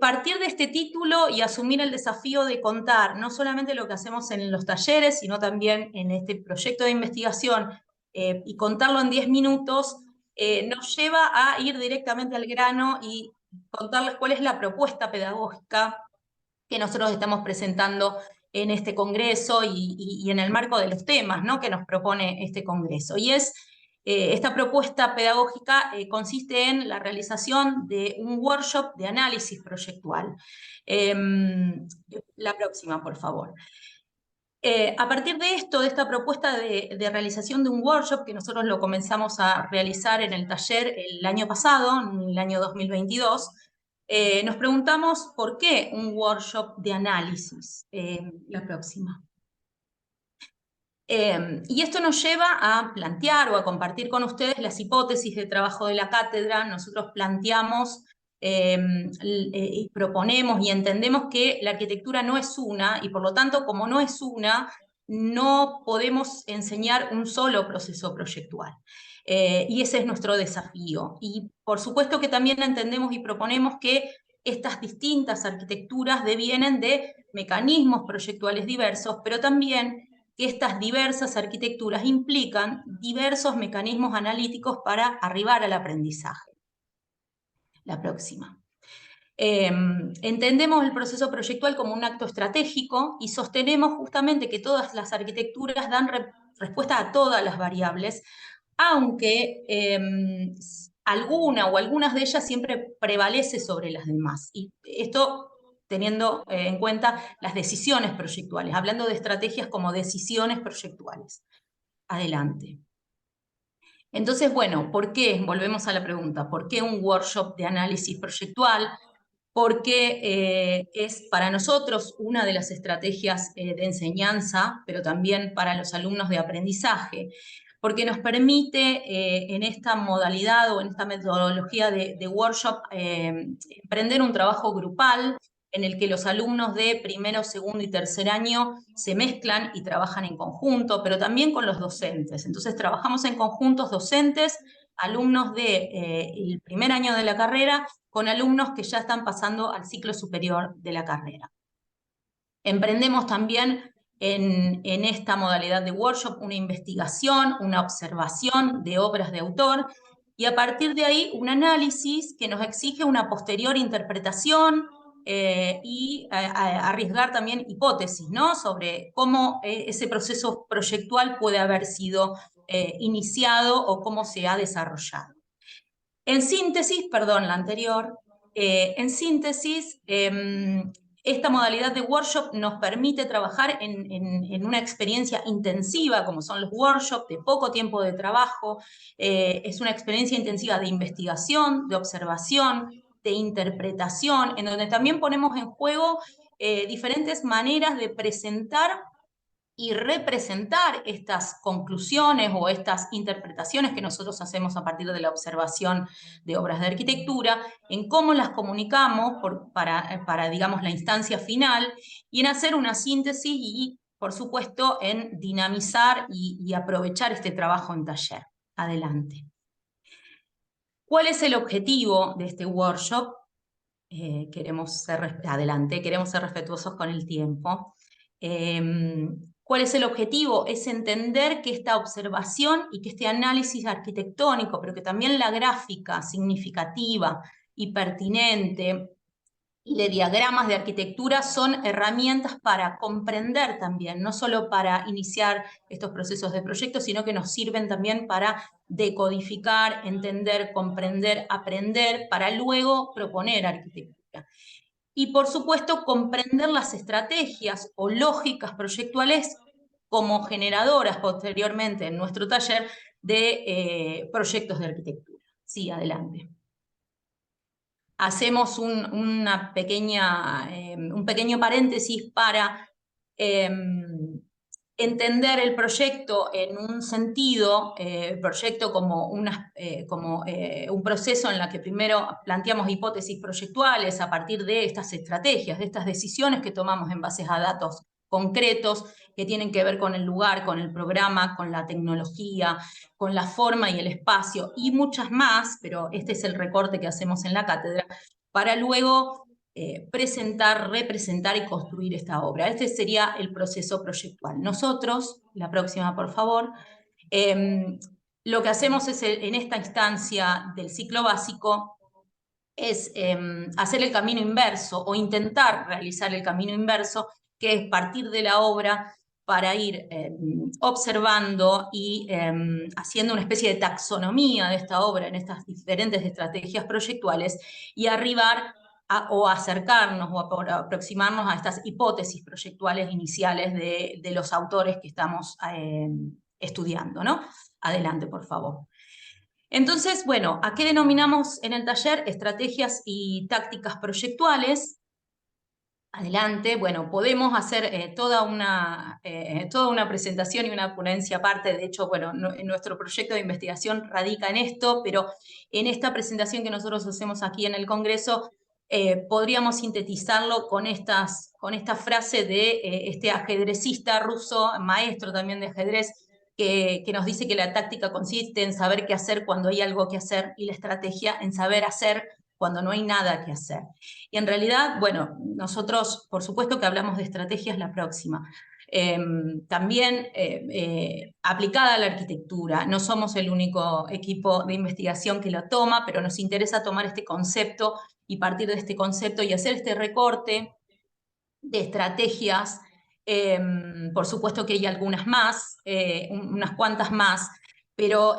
partir de este título y asumir el desafío de contar no solamente lo que hacemos en los talleres, sino también en este proyecto de investigación y contarlo en 10 minutos, nos lleva a ir directamente al grano y contarles cuál es la propuesta pedagógica que nosotros estamos presentando en este congreso y en el marco de los temas, ¿no?, que nos propone este congreso. Y esta propuesta pedagógica consiste en la realización de un workshop de análisis proyectual. La próxima, por favor. A partir de esto, de esta propuesta de realización de un workshop, que nosotros lo comenzamos a realizar en el taller el año pasado, en el año 2022, nos preguntamos por qué un workshop de análisis. La próxima. Y esto nos lleva a plantear o a compartir con ustedes las hipótesis de trabajo de la cátedra. Nosotros planteamos y proponemos y entendemos que la arquitectura no es una, y por lo tanto, como no es una, no podemos enseñar un solo proceso proyectual. Y ese es nuestro desafío. Y por supuesto que también entendemos y proponemos que estas distintas arquitecturas devienen de mecanismos proyectuales diversos, pero también que estas diversas arquitecturas implican diversos mecanismos analíticos para arribar al aprendizaje. La próxima. Entendemos el proceso proyectual como un acto estratégico y sostenemos justamente que todas las arquitecturas dan respuesta a todas las variables, aunque alguna o algunas de ellas siempre prevalece sobre las demás. Y esto teniendo en cuenta las decisiones proyectuales, hablando de estrategias como decisiones proyectuales. Adelante. Entonces, bueno, ¿por qué? Volvemos a la pregunta, ¿por qué un workshop de análisis proyectual? Porque es para nosotros una de las estrategias de enseñanza, pero también para los alumnos de aprendizaje, porque nos permite en esta modalidad o en esta metodología de workshop emprender un trabajo grupal en el que los alumnos de primero, segundo y tercer año se mezclan y trabajan en conjunto, pero también con los docentes. Entonces trabajamos en conjuntos docentes, alumnos del primer año de la carrera, con alumnos que ya están pasando al ciclo superior de la carrera. Emprendemos también en esta modalidad de workshop una investigación, una observación de obras de autor, y a partir de ahí un análisis que nos exige una posterior interpretación y arriesgar también hipótesis, ¿no? Sobre cómo ese proceso proyectual puede haber sido iniciado o cómo se ha desarrollado. En síntesis, perdón, la anterior, en síntesis, esta modalidad de workshop nos permite trabajar en una experiencia intensiva, como son los workshops, de poco tiempo de trabajo, es una experiencia intensiva de investigación, de observación, de interpretación, en donde también ponemos en juego diferentes maneras de presentar y representar estas conclusiones o estas interpretaciones que nosotros hacemos a partir de la observación de obras de arquitectura, en cómo las comunicamos para digamos, la instancia final, y en hacer una síntesis y, por supuesto, en dinamizar y aprovechar este trabajo en taller. Adelante. ¿Cuál es el objetivo de este workshop? Queremos ser respetuosos con el tiempo. ¿Cuál es el objetivo? Es entender que esta observación y que este análisis arquitectónico, pero que también la gráfica significativa y pertinente y de diagramas de arquitectura son herramientas para comprender también, no solo para iniciar estos procesos de proyecto, sino que nos sirven también para decodificar, entender, comprender, aprender, para luego proponer arquitectura. Y por supuesto, comprender las estrategias o lógicas proyectuales como generadoras posteriormente en nuestro taller de proyectos de arquitectura. Sí, adelante. Hacemos un pequeño paréntesis para entender el proyecto en un sentido, el proyecto como un proceso en el que primero planteamos hipótesis proyectuales a partir de estas estrategias, de estas decisiones que tomamos en base a datos concretos que tienen que ver con el lugar, con el programa, con la tecnología, con la forma y el espacio, y muchas más, pero este es el recorte que hacemos en la cátedra, para luego presentar, representar y construir esta obra. Este sería el proceso proyectual. Nosotros, la próxima por favor, lo que hacemos es en esta instancia del ciclo básico es hacer el camino inverso o intentar realizar el camino inverso, que es partir de la obra para ir observando y haciendo una especie de taxonomía de esta obra en estas diferentes estrategias proyectuales y arribar o acercarnos o aproximarnos a estas hipótesis proyectuales iniciales de los autores que estamos estudiando, ¿no? Adelante, por favor. Entonces, bueno, ¿a qué denominamos en el taller? Estrategias y tácticas proyectuales. Adelante, bueno, podemos hacer toda una presentación y una ponencia aparte. De hecho, bueno, nuestro proyecto de investigación radica en esto, pero en esta presentación que nosotros hacemos aquí en el Congreso, podríamos sintetizarlo con esta frase de este ajedrecista ruso, maestro también de ajedrez, que nos dice que la táctica consiste en saber qué hacer cuando hay algo que hacer y la estrategia en saber hacer cuando no hay nada que hacer. Y en realidad, bueno, nosotros, por supuesto que hablamos de estrategias la próxima. También aplicada a la arquitectura. No somos el único equipo de investigación que lo toma, pero nos interesa tomar este concepto y partir de este concepto y hacer este recorte de estrategias. Por supuesto que hay algunas más, unas cuantas más, pero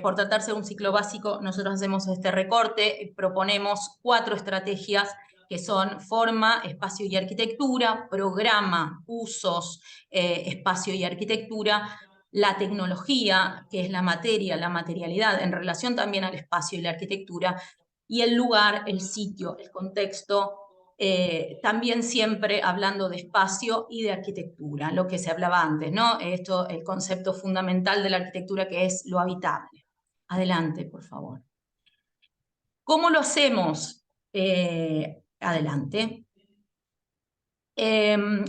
por tratarse de un ciclo básico, nosotros hacemos este recorte, proponemos 4 estrategias que son forma, espacio y arquitectura, programa, usos, espacio y arquitectura, la tecnología, que es la materia, la materialidad, en relación también al espacio y la arquitectura, y el lugar, el sitio, el contexto, también siempre hablando de espacio y de arquitectura, lo que se hablaba antes, ¿no? Esto, el concepto fundamental de la arquitectura, que es lo habitable. Adelante, por favor. ¿Cómo lo hacemos? Adelante.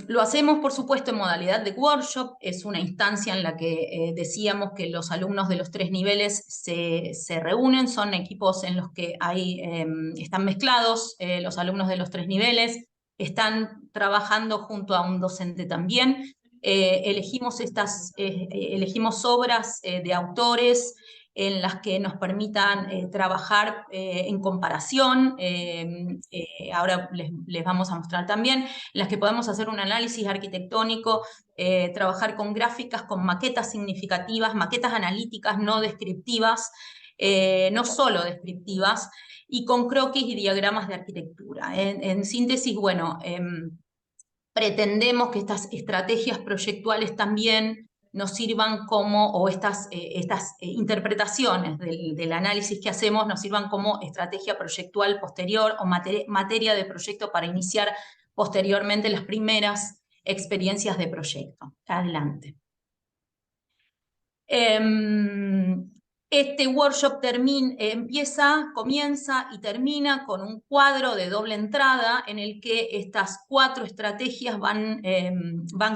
Lo hacemos, por supuesto, en modalidad de workshop. Es una instancia en la que decíamos que los alumnos de los 3 niveles se reúnen. Son equipos en los que están mezclados los alumnos de los 3 niveles. Están trabajando junto a un docente también. Elegimos obras de autores en las que nos permitan trabajar en comparación, ahora les vamos a mostrar también, en las que podemos hacer un análisis arquitectónico, trabajar con gráficas, con maquetas significativas, maquetas analíticas no descriptivas, no solo descriptivas, y con croquis y diagramas de arquitectura. En síntesis, bueno, pretendemos que estas estrategias proyectuales también nos sirvan como, o estas interpretaciones del análisis que hacemos nos sirvan como estrategia proyectual posterior o materia de proyecto para iniciar posteriormente las primeras experiencias de proyecto. Adelante. Este workshop comienza y termina con un cuadro de doble entrada en el que estas 4 estrategias van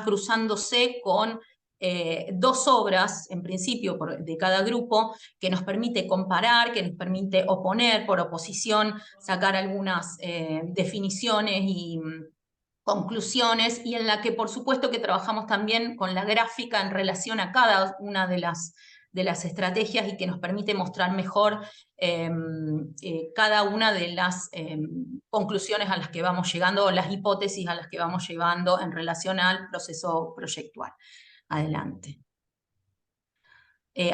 cruzándose con 2 obras, en principio, de cada grupo, que nos permite comparar, que nos permite oponer, por oposición, sacar algunas definiciones y conclusiones, y en la que por supuesto que trabajamos también con la gráfica en relación a cada una de las estrategias, y que nos permite mostrar mejor cada una de las conclusiones a las que vamos llegando, o las hipótesis a las que vamos llevando en relación al proceso proyectual. Adelante.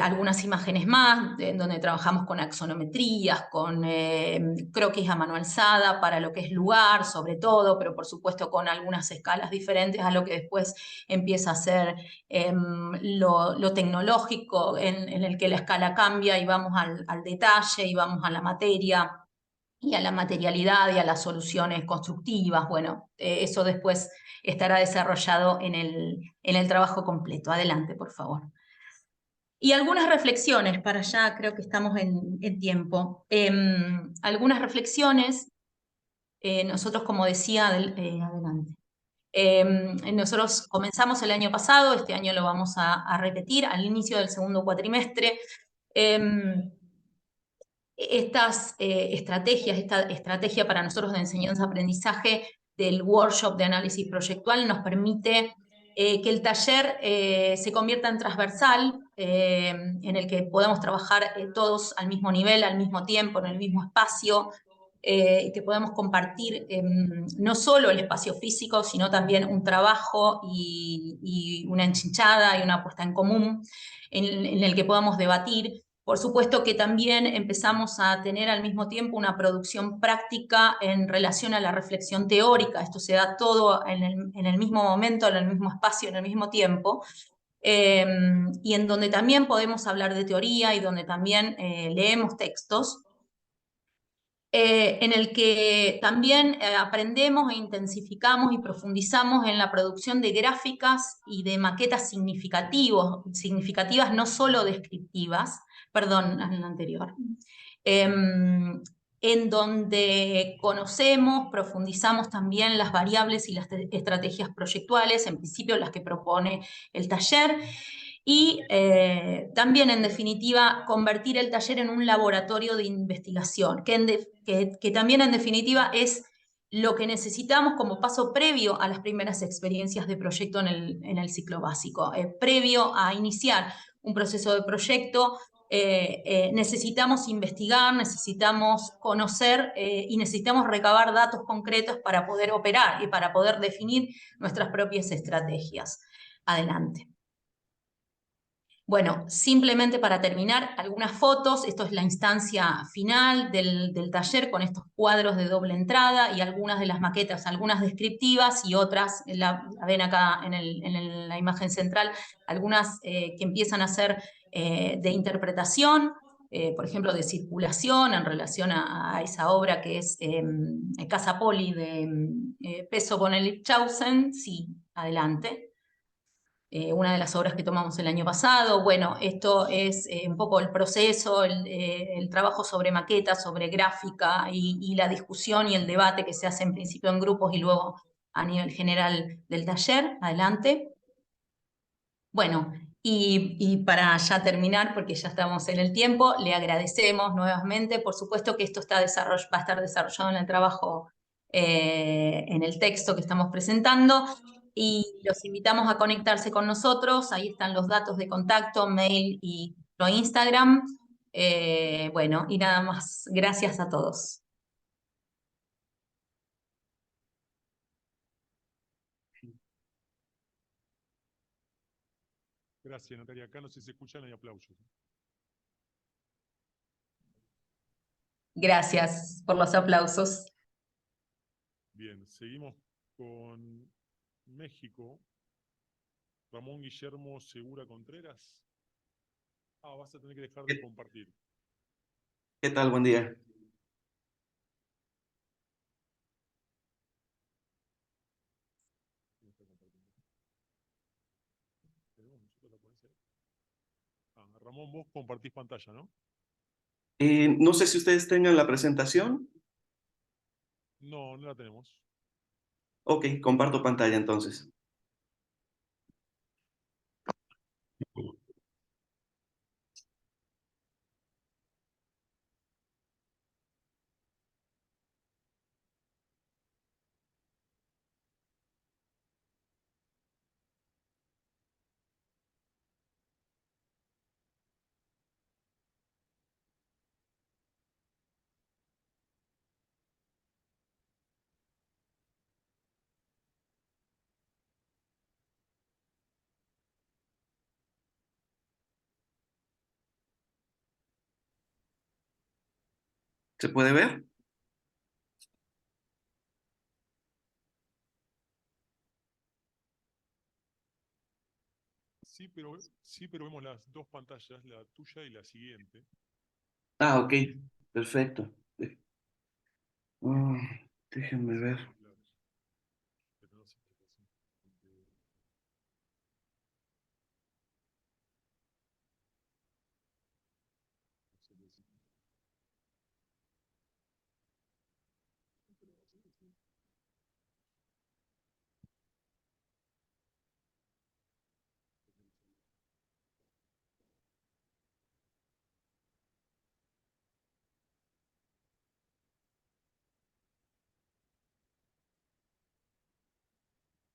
Algunas imágenes más, en donde trabajamos con axonometrías, con croquis a mano alzada para lo que es lugar, sobre todo, pero por supuesto con algunas escalas diferentes a lo que después empieza a ser lo tecnológico, en el que la escala cambia y vamos al detalle, y vamos a la materia, y a la materialidad, y a las soluciones constructivas. Bueno, eso después estará desarrollado en el trabajo completo. Adelante, por favor. Y algunas reflexiones, para allá creo que estamos en tiempo. Algunas reflexiones, nosotros, como decía, adelante. Nosotros comenzamos el año pasado, este año lo vamos a repetir, al inicio del segundo cuatrimestre. Estas estrategias, esta estrategia para nosotros de enseñanza-aprendizaje del workshop de análisis proyectual nos permite que el taller se convierta en transversal, en el que podamos trabajar todos al mismo nivel, al mismo tiempo, en el mismo espacio, que podamos compartir no solo el espacio físico, sino también un trabajo y una enchinchada y una puesta en común, en el que podamos debatir. Por supuesto que también empezamos a tener al mismo tiempo una producción práctica en relación a la reflexión teórica. Esto se da todo en el mismo momento, en el mismo espacio, en el mismo tiempo, y en donde también podemos hablar de teoría, y donde también leemos textos, en el que también aprendemos e intensificamos y profundizamos en la producción de gráficas y de maquetas significativas, no solo descriptivas, perdón, en la anterior, en donde conocemos, profundizamos también las variables y las estrategias proyectuales, en principio las que propone el taller, y también, en definitiva, convertir el taller en un laboratorio de investigación, que también, en definitiva, es lo que necesitamos como paso previo a las primeras experiencias de proyecto en el ciclo básico. Previo a iniciar un proceso de proyecto, necesitamos investigar, necesitamos conocer y necesitamos recabar datos concretos para poder operar y para poder definir nuestras propias estrategias. Adelante. Bueno, simplemente para terminar, algunas fotos. Esto es la instancia final del taller con estos cuadros de doble entrada y algunas de las maquetas, algunas descriptivas y otras, la ven acá en la imagen central, algunas que empiezan a ser de interpretación, por ejemplo, de circulación en relación a esa obra que es Casa Poli de Peso Bonelli-Chausen. Sí, adelante. Una de las obras que tomamos el año pasado. Bueno, esto es un poco el proceso, el trabajo sobre maquetas, sobre gráfica y la discusión y el debate que se hace en principio en grupos y luego a nivel general del taller. Adelante. Bueno, y para ya terminar, porque ya estamos en el tiempo, le agradecemos nuevamente. Por supuesto que esto va a estar desarrollado en el trabajo, en el texto que estamos presentando, y los invitamos a conectarse con nosotros. Ahí están los datos de contacto, mail y nuestro Instagram. Bueno, y nada más. Gracias a todos. Gracias, Natalia. Acá no sé si se escuchan, hay aplausos. Gracias por los aplausos. Bien, seguimos con México. Ramón Guillermo Segura Contreras. Vas a tener que dejar de compartir. ¿Qué tal? Buen día. Ramón, vos compartís pantalla, ¿no? No sé si ustedes tengan la presentación. No, no la tenemos. Ok, comparto pantalla entonces. ¿Se puede ver? Sí, pero vemos las dos pantallas, la tuya y la siguiente. Ah, ok, perfecto. Ah, déjenme ver.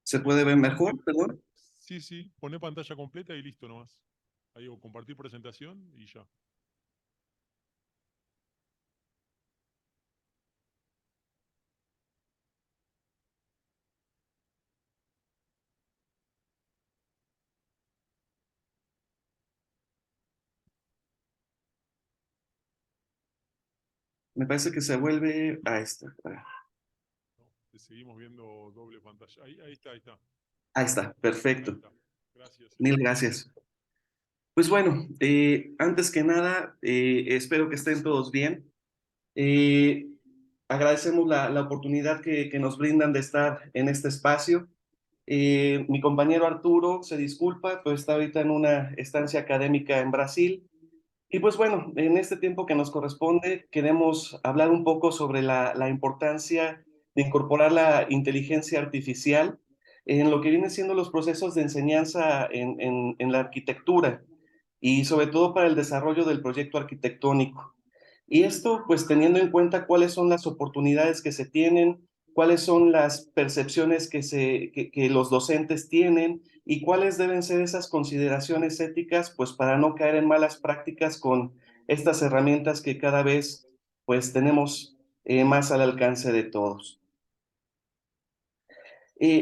¿Se puede ver mejor, perdón? Sí, poné pantalla completa y listo nomás. Ahí o compartir presentación y ya. Me parece que se vuelve a esta. No, seguimos viendo doble pantalla. Ahí está, ahí está. Ahí está, perfecto. Ahí está. Gracias. Mil gracias. Pues bueno, antes que nada, espero que estén todos bien. Agradecemos la oportunidad que nos brindan de estar en este espacio. Mi compañero Arturo se disculpa, pues está ahorita en una estancia académica en Brasil. Y pues bueno, en este tiempo que nos corresponde, queremos hablar un poco sobre la importancia de incorporar la inteligencia artificial en lo que vienen siendo los procesos de enseñanza en la arquitectura y sobre todo para el desarrollo del proyecto arquitectónico. Y esto, pues teniendo en cuenta cuáles son las oportunidades que se tienen, cuáles son las percepciones que los docentes tienen y cuáles deben ser esas consideraciones éticas, pues para no caer en malas prácticas con estas herramientas que cada vez pues tenemos más al alcance de todos.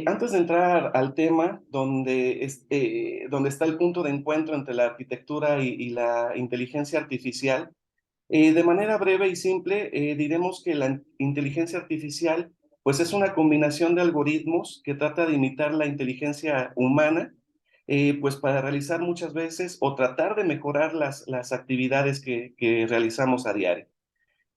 Antes de entrar al tema donde está el punto de encuentro entre la arquitectura y la inteligencia artificial, de manera breve y simple, diremos que la inteligencia artificial pues es una combinación de algoritmos que trata de imitar la inteligencia humana, pues para realizar muchas veces o tratar de mejorar las actividades que realizamos a diario.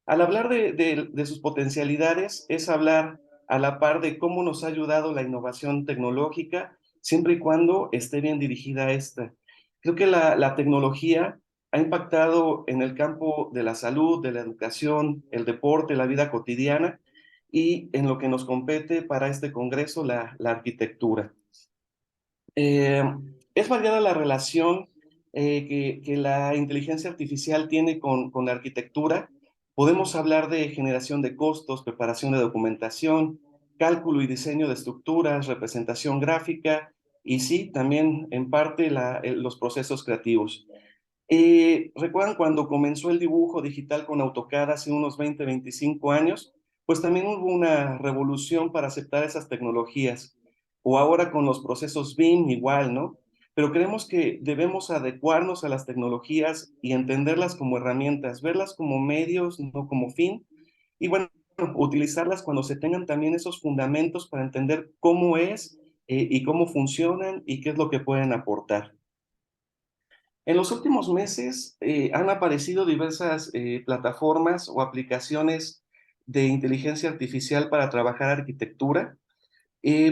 Al hablar de sus potencialidades, es hablar a la par de cómo nos ha ayudado la innovación tecnológica, siempre y cuando esté bien dirigida a esta. Creo que la tecnología ha impactado en el campo de la salud, de la educación, el deporte, la vida cotidiana y en lo que nos compete para este congreso, la arquitectura. Eh, es variada la relación que la inteligencia artificial tiene con la arquitectura. Podemos hablar de generación de costos, preparación de documentación, cálculo y diseño de estructuras, representación gráfica y sí, también en parte los procesos creativos. ¿Recuerdan cuando comenzó el dibujo digital con AutoCAD hace unos 20, 25 años? Pues también hubo una revolución para aceptar esas tecnologías. O ahora con los procesos BIM igual, ¿no? Pero creemos que debemos adecuarnos a las tecnologías y entenderlas como herramientas, verlas como medios, no como fin. Y bueno, utilizarlas cuando se tengan también esos fundamentos para entender cómo es y cómo funcionan y qué es lo que pueden aportar. En los últimos meses han aparecido diversas plataformas o aplicaciones de inteligencia artificial para trabajar arquitectura.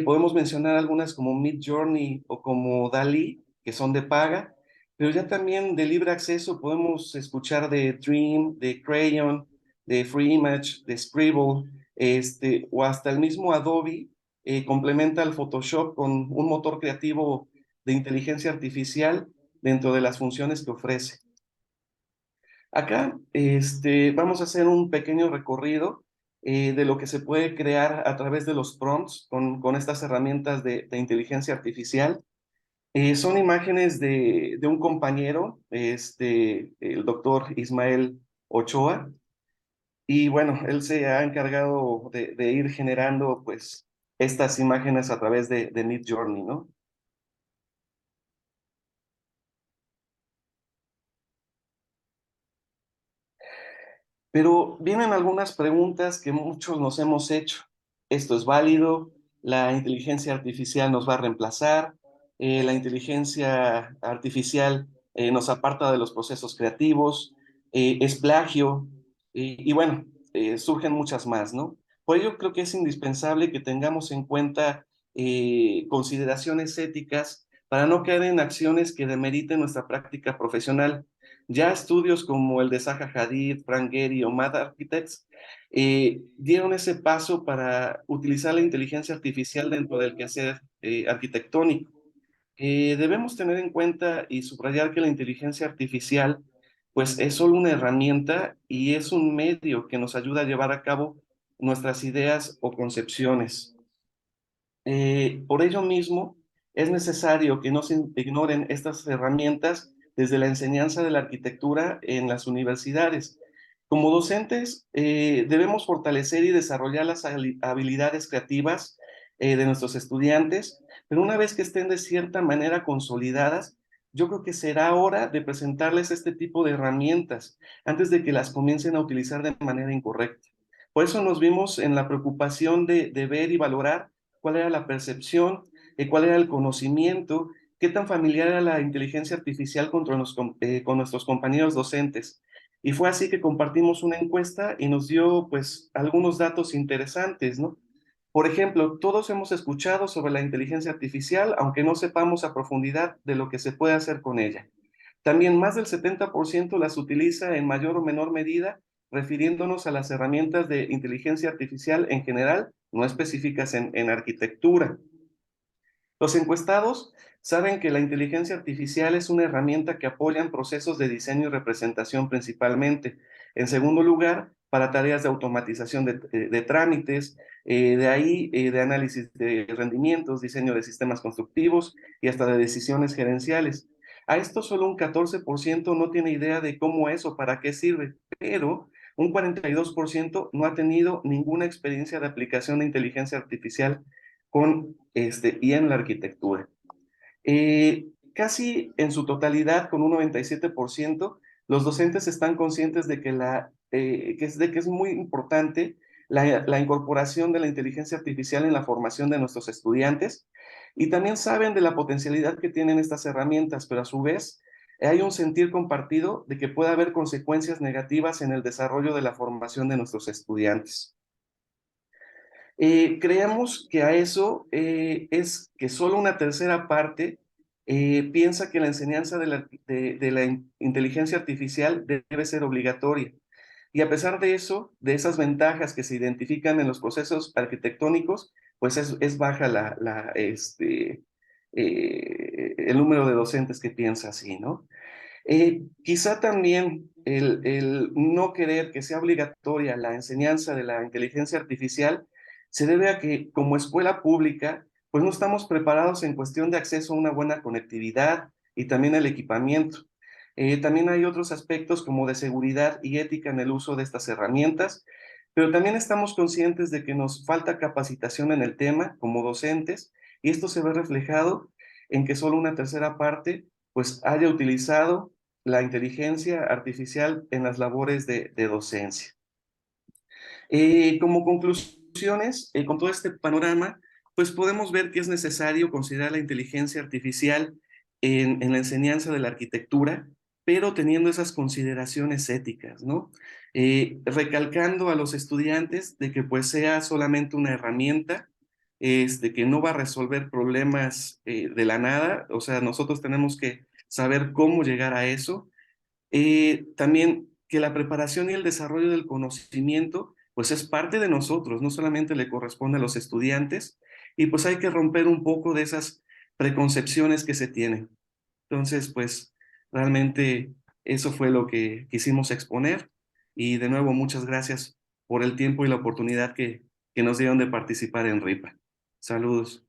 Podemos mencionar algunas como Midjourney o como DALL-E, que son de paga, pero ya también de libre acceso podemos escuchar de Dream, de Crayon, de Free Image, de Scribble, o hasta el mismo Adobe complementa el Photoshop con un motor creativo de inteligencia artificial dentro de las funciones que ofrece. Acá vamos a hacer un pequeño recorrido de lo que se puede crear a través de los prompts con estas herramientas de inteligencia artificial. Son imágenes de un compañero, el doctor Ismael Ochoa, y bueno, él se ha encargado de ir generando pues estas imágenes a través de Midjourney, ¿no? Pero vienen algunas preguntas que muchos nos hemos hecho. ¿Esto es válido? ¿La inteligencia artificial nos va a reemplazar? ¿La inteligencia artificial nos aparta de los procesos creativos? ¿Es plagio? Y bueno, surgen muchas más, ¿no? Por ello creo que es indispensable que tengamos en cuenta consideraciones éticas para no caer en acciones que demeriten nuestra práctica profesional. Ya estudios como el de Zaha Hadid, Frank Gehry o Mad Architects dieron ese paso para utilizar la inteligencia artificial dentro del quehacer arquitectónico. Debemos tener en cuenta y subrayar que la inteligencia artificial pues es solo una herramienta y es un medio que nos ayuda a llevar a cabo nuestras ideas o concepciones. Por ello mismo, es necesario que no se ignoren estas herramientas desde la enseñanza de la arquitectura en las universidades. Como docentes, debemos fortalecer y desarrollar las habilidades creativas de nuestros estudiantes, pero una vez que estén de cierta manera consolidadas, yo creo que será hora de presentarles este tipo de herramientas antes de que las comiencen a utilizar de manera incorrecta. Por eso nos vimos en la preocupación de ver y valorar cuál era la percepción, cuál era el conocimiento, qué tan familiar era la inteligencia artificial con nuestros compañeros docentes. Y fue así que compartimos una encuesta y nos dio pues algunos datos interesantes, ¿no? Por ejemplo, todos hemos escuchado sobre la inteligencia artificial, aunque no sepamos a profundidad de lo que se puede hacer con ella. También más del 70% las utiliza en mayor o menor medida, refiriéndonos a las herramientas de inteligencia artificial en general, no específicas en arquitectura. Los encuestados saben que la inteligencia artificial es una herramienta que apoya en procesos de diseño y representación principalmente. En segundo lugar, para tareas de automatización de trámites, de ahí de análisis de rendimientos, diseño de sistemas constructivos y hasta de decisiones gerenciales. A esto solo un 14% no tiene idea de cómo es o para qué sirve, pero un 42% no ha tenido ninguna experiencia de aplicación de inteligencia artificial y en la arquitectura. Casi en su totalidad, con un 97%, los docentes están conscientes de que es muy importante la incorporación de la inteligencia artificial en la formación de nuestros estudiantes y también saben de la potencialidad que tienen estas herramientas, pero a su vez hay un sentir compartido de que puede haber consecuencias negativas en el desarrollo de la formación de nuestros estudiantes. Creemos que a eso es que solo una tercera parte piensa que la enseñanza de la inteligencia artificial debe ser obligatoria. Y a pesar de eso, de esas ventajas que se identifican en los procesos arquitectónicos, pues es baja el número de docentes que piensa así, ¿no? Quizá también el no querer que sea obligatoria la enseñanza de la inteligencia artificial se debe a que como escuela pública, pues no estamos preparados en cuestión de acceso a una buena conectividad y también el equipamiento. También hay otros aspectos como de seguridad y ética en el uso de estas herramientas, pero también estamos conscientes de que nos falta capacitación en el tema como docentes y esto se ve reflejado en que solo una tercera parte pues haya utilizado la inteligencia artificial en las labores de docencia. Como conclusiones, con todo este panorama, pues podemos ver que es necesario considerar la inteligencia artificial en la enseñanza de la arquitectura, pero teniendo esas consideraciones éticas, ¿no? Recalcando a los estudiantes de que pues sea solamente una herramienta, que no va a resolver problemas de la nada, o sea, nosotros tenemos que saber cómo llegar a eso. También que la preparación y el desarrollo del conocimiento, pues es parte de nosotros, no solamente le corresponde a los estudiantes, y pues hay que romper un poco de esas preconcepciones que se tienen. Entonces, pues realmente eso fue lo que quisimos exponer, y de nuevo muchas gracias por el tiempo y la oportunidad que nos dieron de participar en RIPA. Saludos.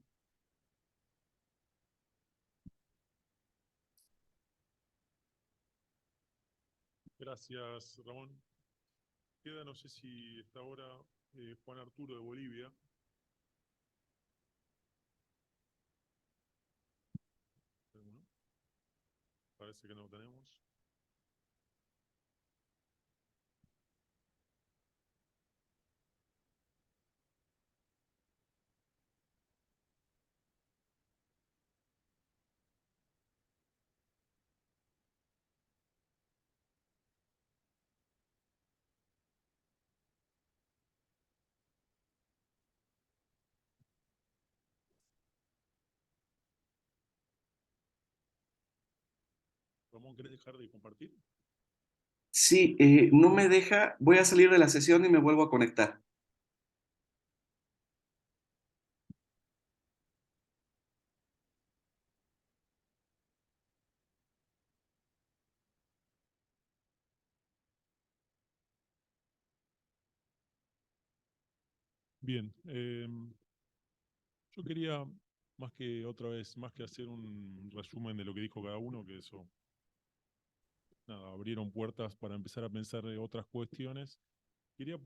Gracias, Ramón. Queda, no sé si está ahora Juan Arturo de Bolivia. ¿Alguno? Parece que no lo tenemos. Ramón, ¿querés dejar de compartir? Sí, no me deja, voy a salir de la sesión y me vuelvo a conectar. Bien, yo quería, más que otra vez, más que hacer un resumen de lo que dijo cada uno, que eso, nada, abrieron puertas para empezar a pensar otras cuestiones, quería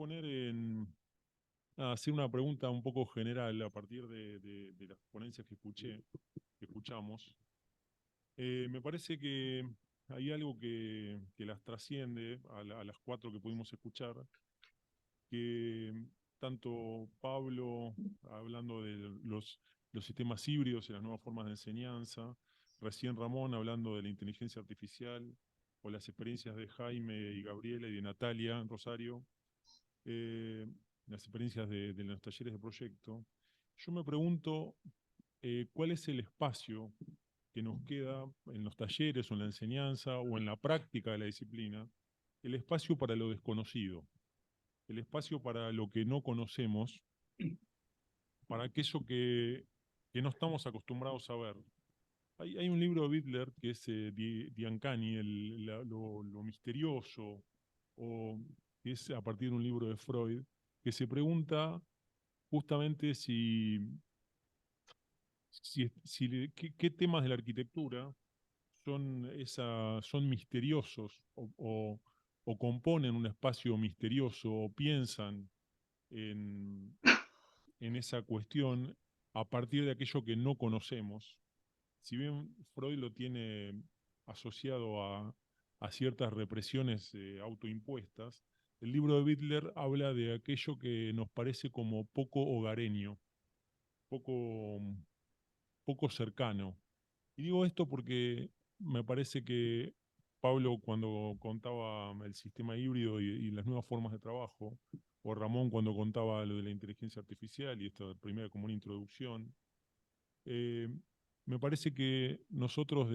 hacer una pregunta un poco general a partir de las ponencias que escuchamos. Me parece que hay algo que las trasciende a las cuatro que pudimos escuchar, que tanto Pablo, hablando de los sistemas híbridos y las nuevas formas de enseñanza, recién Ramón hablando de la inteligencia artificial, o las experiencias de Jaime y Gabriela y de Natalia en Rosario, las experiencias de los talleres de proyecto. Yo me pregunto cuál es el espacio que nos queda en los talleres o en la enseñanza o en la práctica de la disciplina, el espacio para lo desconocido, el espacio para lo que no conocemos, para aquello que no estamos acostumbrados a ver. Hay un libro de Bidler que es The Uncanny, lo misterioso, o que es a partir de un libro de Freud, que se pregunta justamente qué temas de la arquitectura son misteriosos o componen un espacio misterioso o piensan en esa cuestión a partir de aquello que no conocemos. Si bien Freud lo tiene asociado a ciertas represiones autoimpuestas, el libro de Butler habla de aquello que nos parece como poco hogareño, poco, poco cercano. Y digo esto porque me parece que Pablo, cuando contaba el sistema híbrido y las nuevas formas de trabajo, o Ramón cuando contaba lo de la inteligencia artificial, y esto primero como una introducción, eh, me parece que nosotros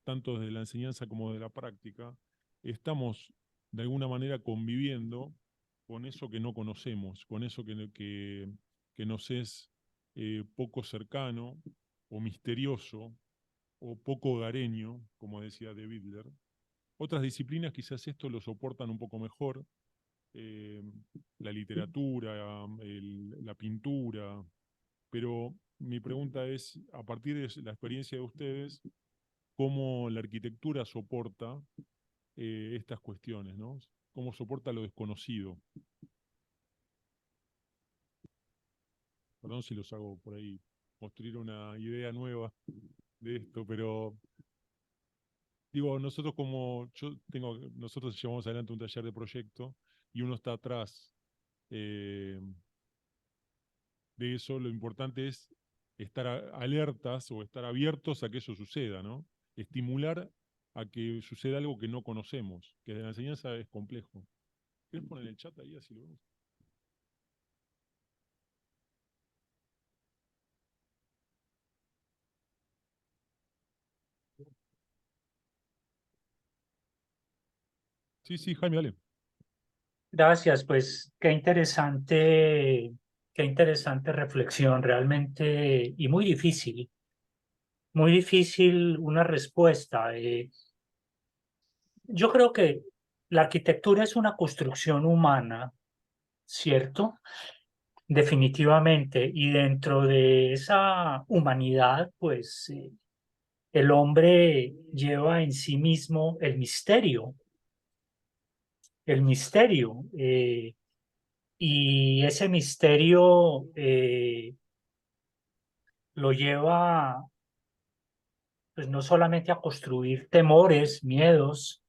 tanto desde la enseñanza como de la práctica, estamos de alguna manera conviviendo con eso que no conocemos, con eso que nos es poco cercano o misterioso o poco hogareño, como decía de Butler. Otras disciplinas quizás esto lo soportan un poco mejor, eh, la literatura, la pintura, pero mi pregunta es, a partir de la experiencia de ustedes, ¿cómo la arquitectura soporta estas cuestiones, ¿no? ¿Cómo soporta lo desconocido? Perdón si los hago por ahí construir una idea nueva de esto, pero digo, nosotros llevamos adelante un taller de proyecto y uno está atrás eh, de eso. Lo importante es estar alertas o estar abiertos a que eso suceda, ¿no? Estimular a que suceda algo que no conocemos, que de la enseñanza es complejo. ¿Quieres poner el chat ahí así lo vemos? Sí, sí, Jaime, dale. Gracias, pues qué interesante reflexión realmente y muy difícil una respuesta. Yo creo que la arquitectura es una construcción humana, ¿cierto? Definitivamente. Y dentro de esa humanidad, pues el hombre lleva en sí mismo el misterio. Y ese misterio lo lleva, pues no solamente a construir temores, miedos,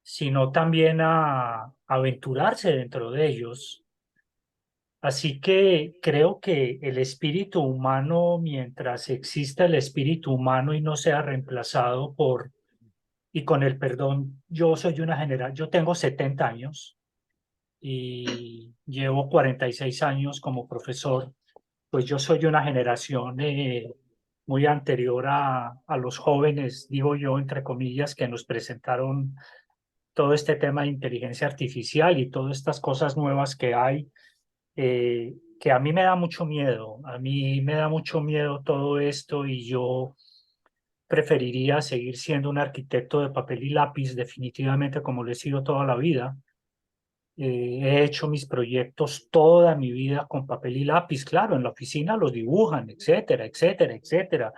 sino también a aventurarse dentro de ellos. Así que creo que el espíritu humano, mientras exista el espíritu humano y no sea reemplazado y con el perdón, yo soy una generación, yo tengo 70 años y llevo 46 años como profesor, pues yo soy una generación muy anterior a los jóvenes, digo yo, entre comillas, que nos presentaron todo este tema de inteligencia artificial y todas estas cosas nuevas que hay, que a mí me da mucho miedo, a mí me da mucho miedo todo esto y yo preferiría seguir siendo un arquitecto de papel y lápiz definitivamente como lo he sido toda la vida. He hecho mis proyectos toda mi vida con papel y lápiz, claro, en la oficina los dibujan, etcétera, etcétera, etcétera.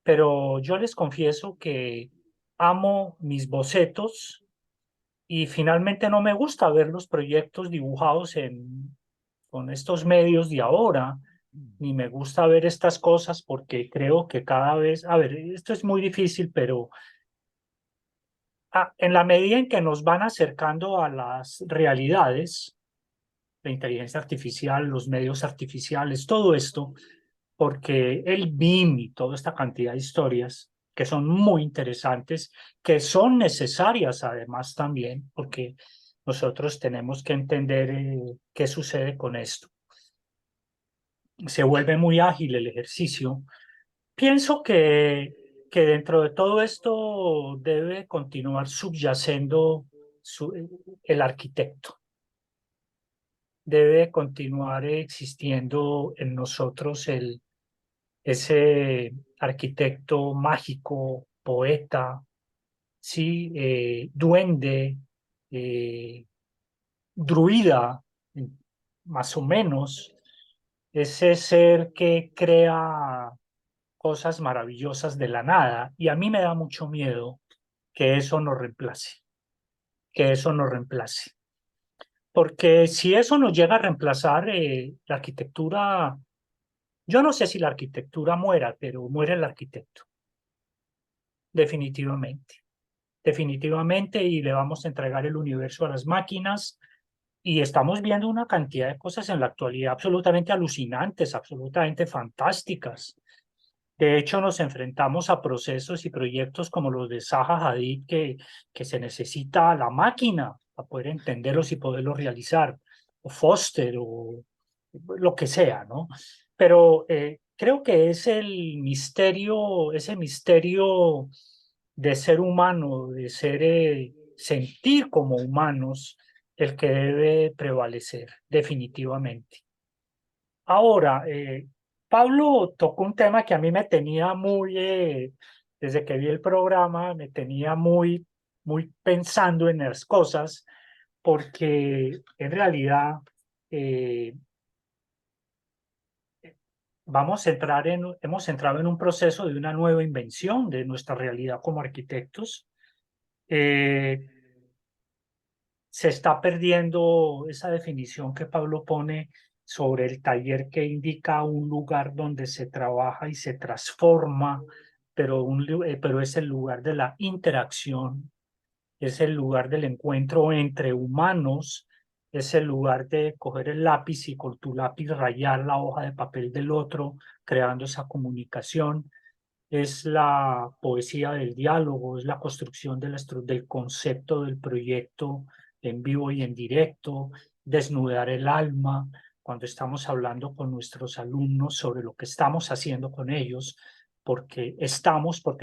Pero yo les confieso que amo mis bocetos y finalmente no me gusta ver los proyectos dibujados con estos medios de ahora, ni me gusta ver estas cosas porque creo que cada vez, a ver, esto es muy difícil, pero en la medida en que nos van acercando a las realidades, la inteligencia artificial, los medios artificiales, todo esto, porque el BIM y toda esta cantidad de historias que son muy interesantes, que son necesarias además también, porque nosotros tenemos que entender qué sucede con esto. Se vuelve muy ágil el ejercicio. Pienso que dentro de todo esto debe continuar subyacendo el arquitecto. Debe continuar existiendo en nosotros ese arquitecto mágico, poeta, sí, duende, eh, druida, más o menos, ese ser que crea cosas maravillosas de la nada. Y a mí me da mucho miedo que eso nos reemplace, que eso nos reemplace. Porque si eso nos llega a reemplazar, la arquitectura, Yo no sé si la arquitectura muera, pero muere el arquitecto. Definitivamente. Definitivamente, y le vamos a entregar el universo a las máquinas. Y estamos viendo una cantidad de cosas en la actualidad absolutamente alucinantes, absolutamente fantásticas. De hecho, nos enfrentamos a procesos y proyectos como los de Zaha Hadid, que se necesita la máquina para poder entenderlos y poderlos realizar, o Foster, o lo que sea, ¿no? Pero creo que es el misterio, ese misterio de ser humano, de sentir como humanos, el que debe prevalecer, definitivamente. Ahora, Pablo tocó un tema que a mí me tenía muy, desde que vi el programa, me tenía muy pensando en las cosas, porque en realidad eh, hemos entrado en un proceso de una nueva invención de nuestra realidad como arquitectos. Se está perdiendo esa definición que Pablo pone sobre el taller, que indica un lugar donde se trabaja y se transforma, pero es el lugar de la interacción, es el lugar del encuentro entre humanos, es el lugar de coger el lápiz y con tu lápiz rayar la hoja de papel del otro, creando esa comunicación. Es la poesía del diálogo, es la construcción del concepto del proyecto en vivo y en directo, desnudar el alma cuando estamos hablando con nuestros alumnos sobre lo que estamos haciendo con ellos, porque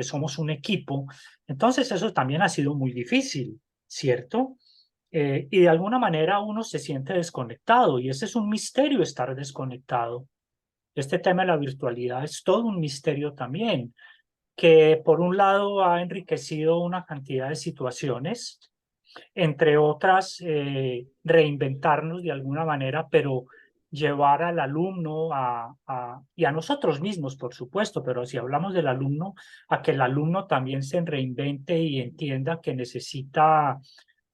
somos un equipo. Entonces eso también ha sido muy difícil, ¿cierto? Y de alguna manera uno se siente desconectado, y ese es un misterio, estar desconectado. Este tema de la virtualidad es todo un misterio también, que por un lado ha enriquecido una cantidad de situaciones, entre otras reinventarnos de alguna manera, pero llevar al alumno y a nosotros mismos, por supuesto, pero si hablamos del alumno, a que el alumno también se reinvente y entienda que necesita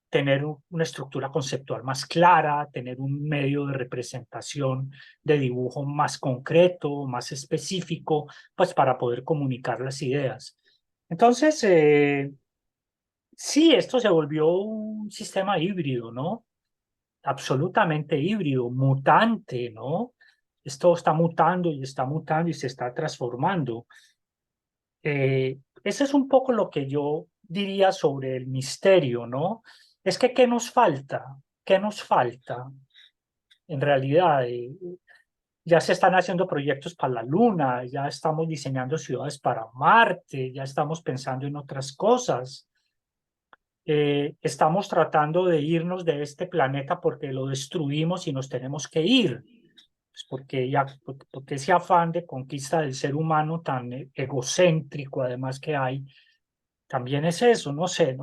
tener una estructura conceptual más clara, tener un medio de representación de dibujo más concreto, más específico, pues para poder comunicar las ideas. Entonces, sí, esto se volvió un sistema híbrido, ¿no? Absolutamente híbrido, mutante, ¿no? Esto está mutando y se está transformando. Ese es un poco lo que yo diría sobre el misterio, ¿no? Es que, ¿qué nos falta? ¿Qué nos falta? En realidad, ya se están haciendo proyectos para la Luna, ya estamos diseñando ciudades para Marte, ya estamos pensando en otras cosas. Estamos tratando de irnos de este planeta porque lo destruimos y nos tenemos que ir. Pues porque ese afán de conquista del ser humano tan egocéntrico, además, que hay, también es eso. No sé,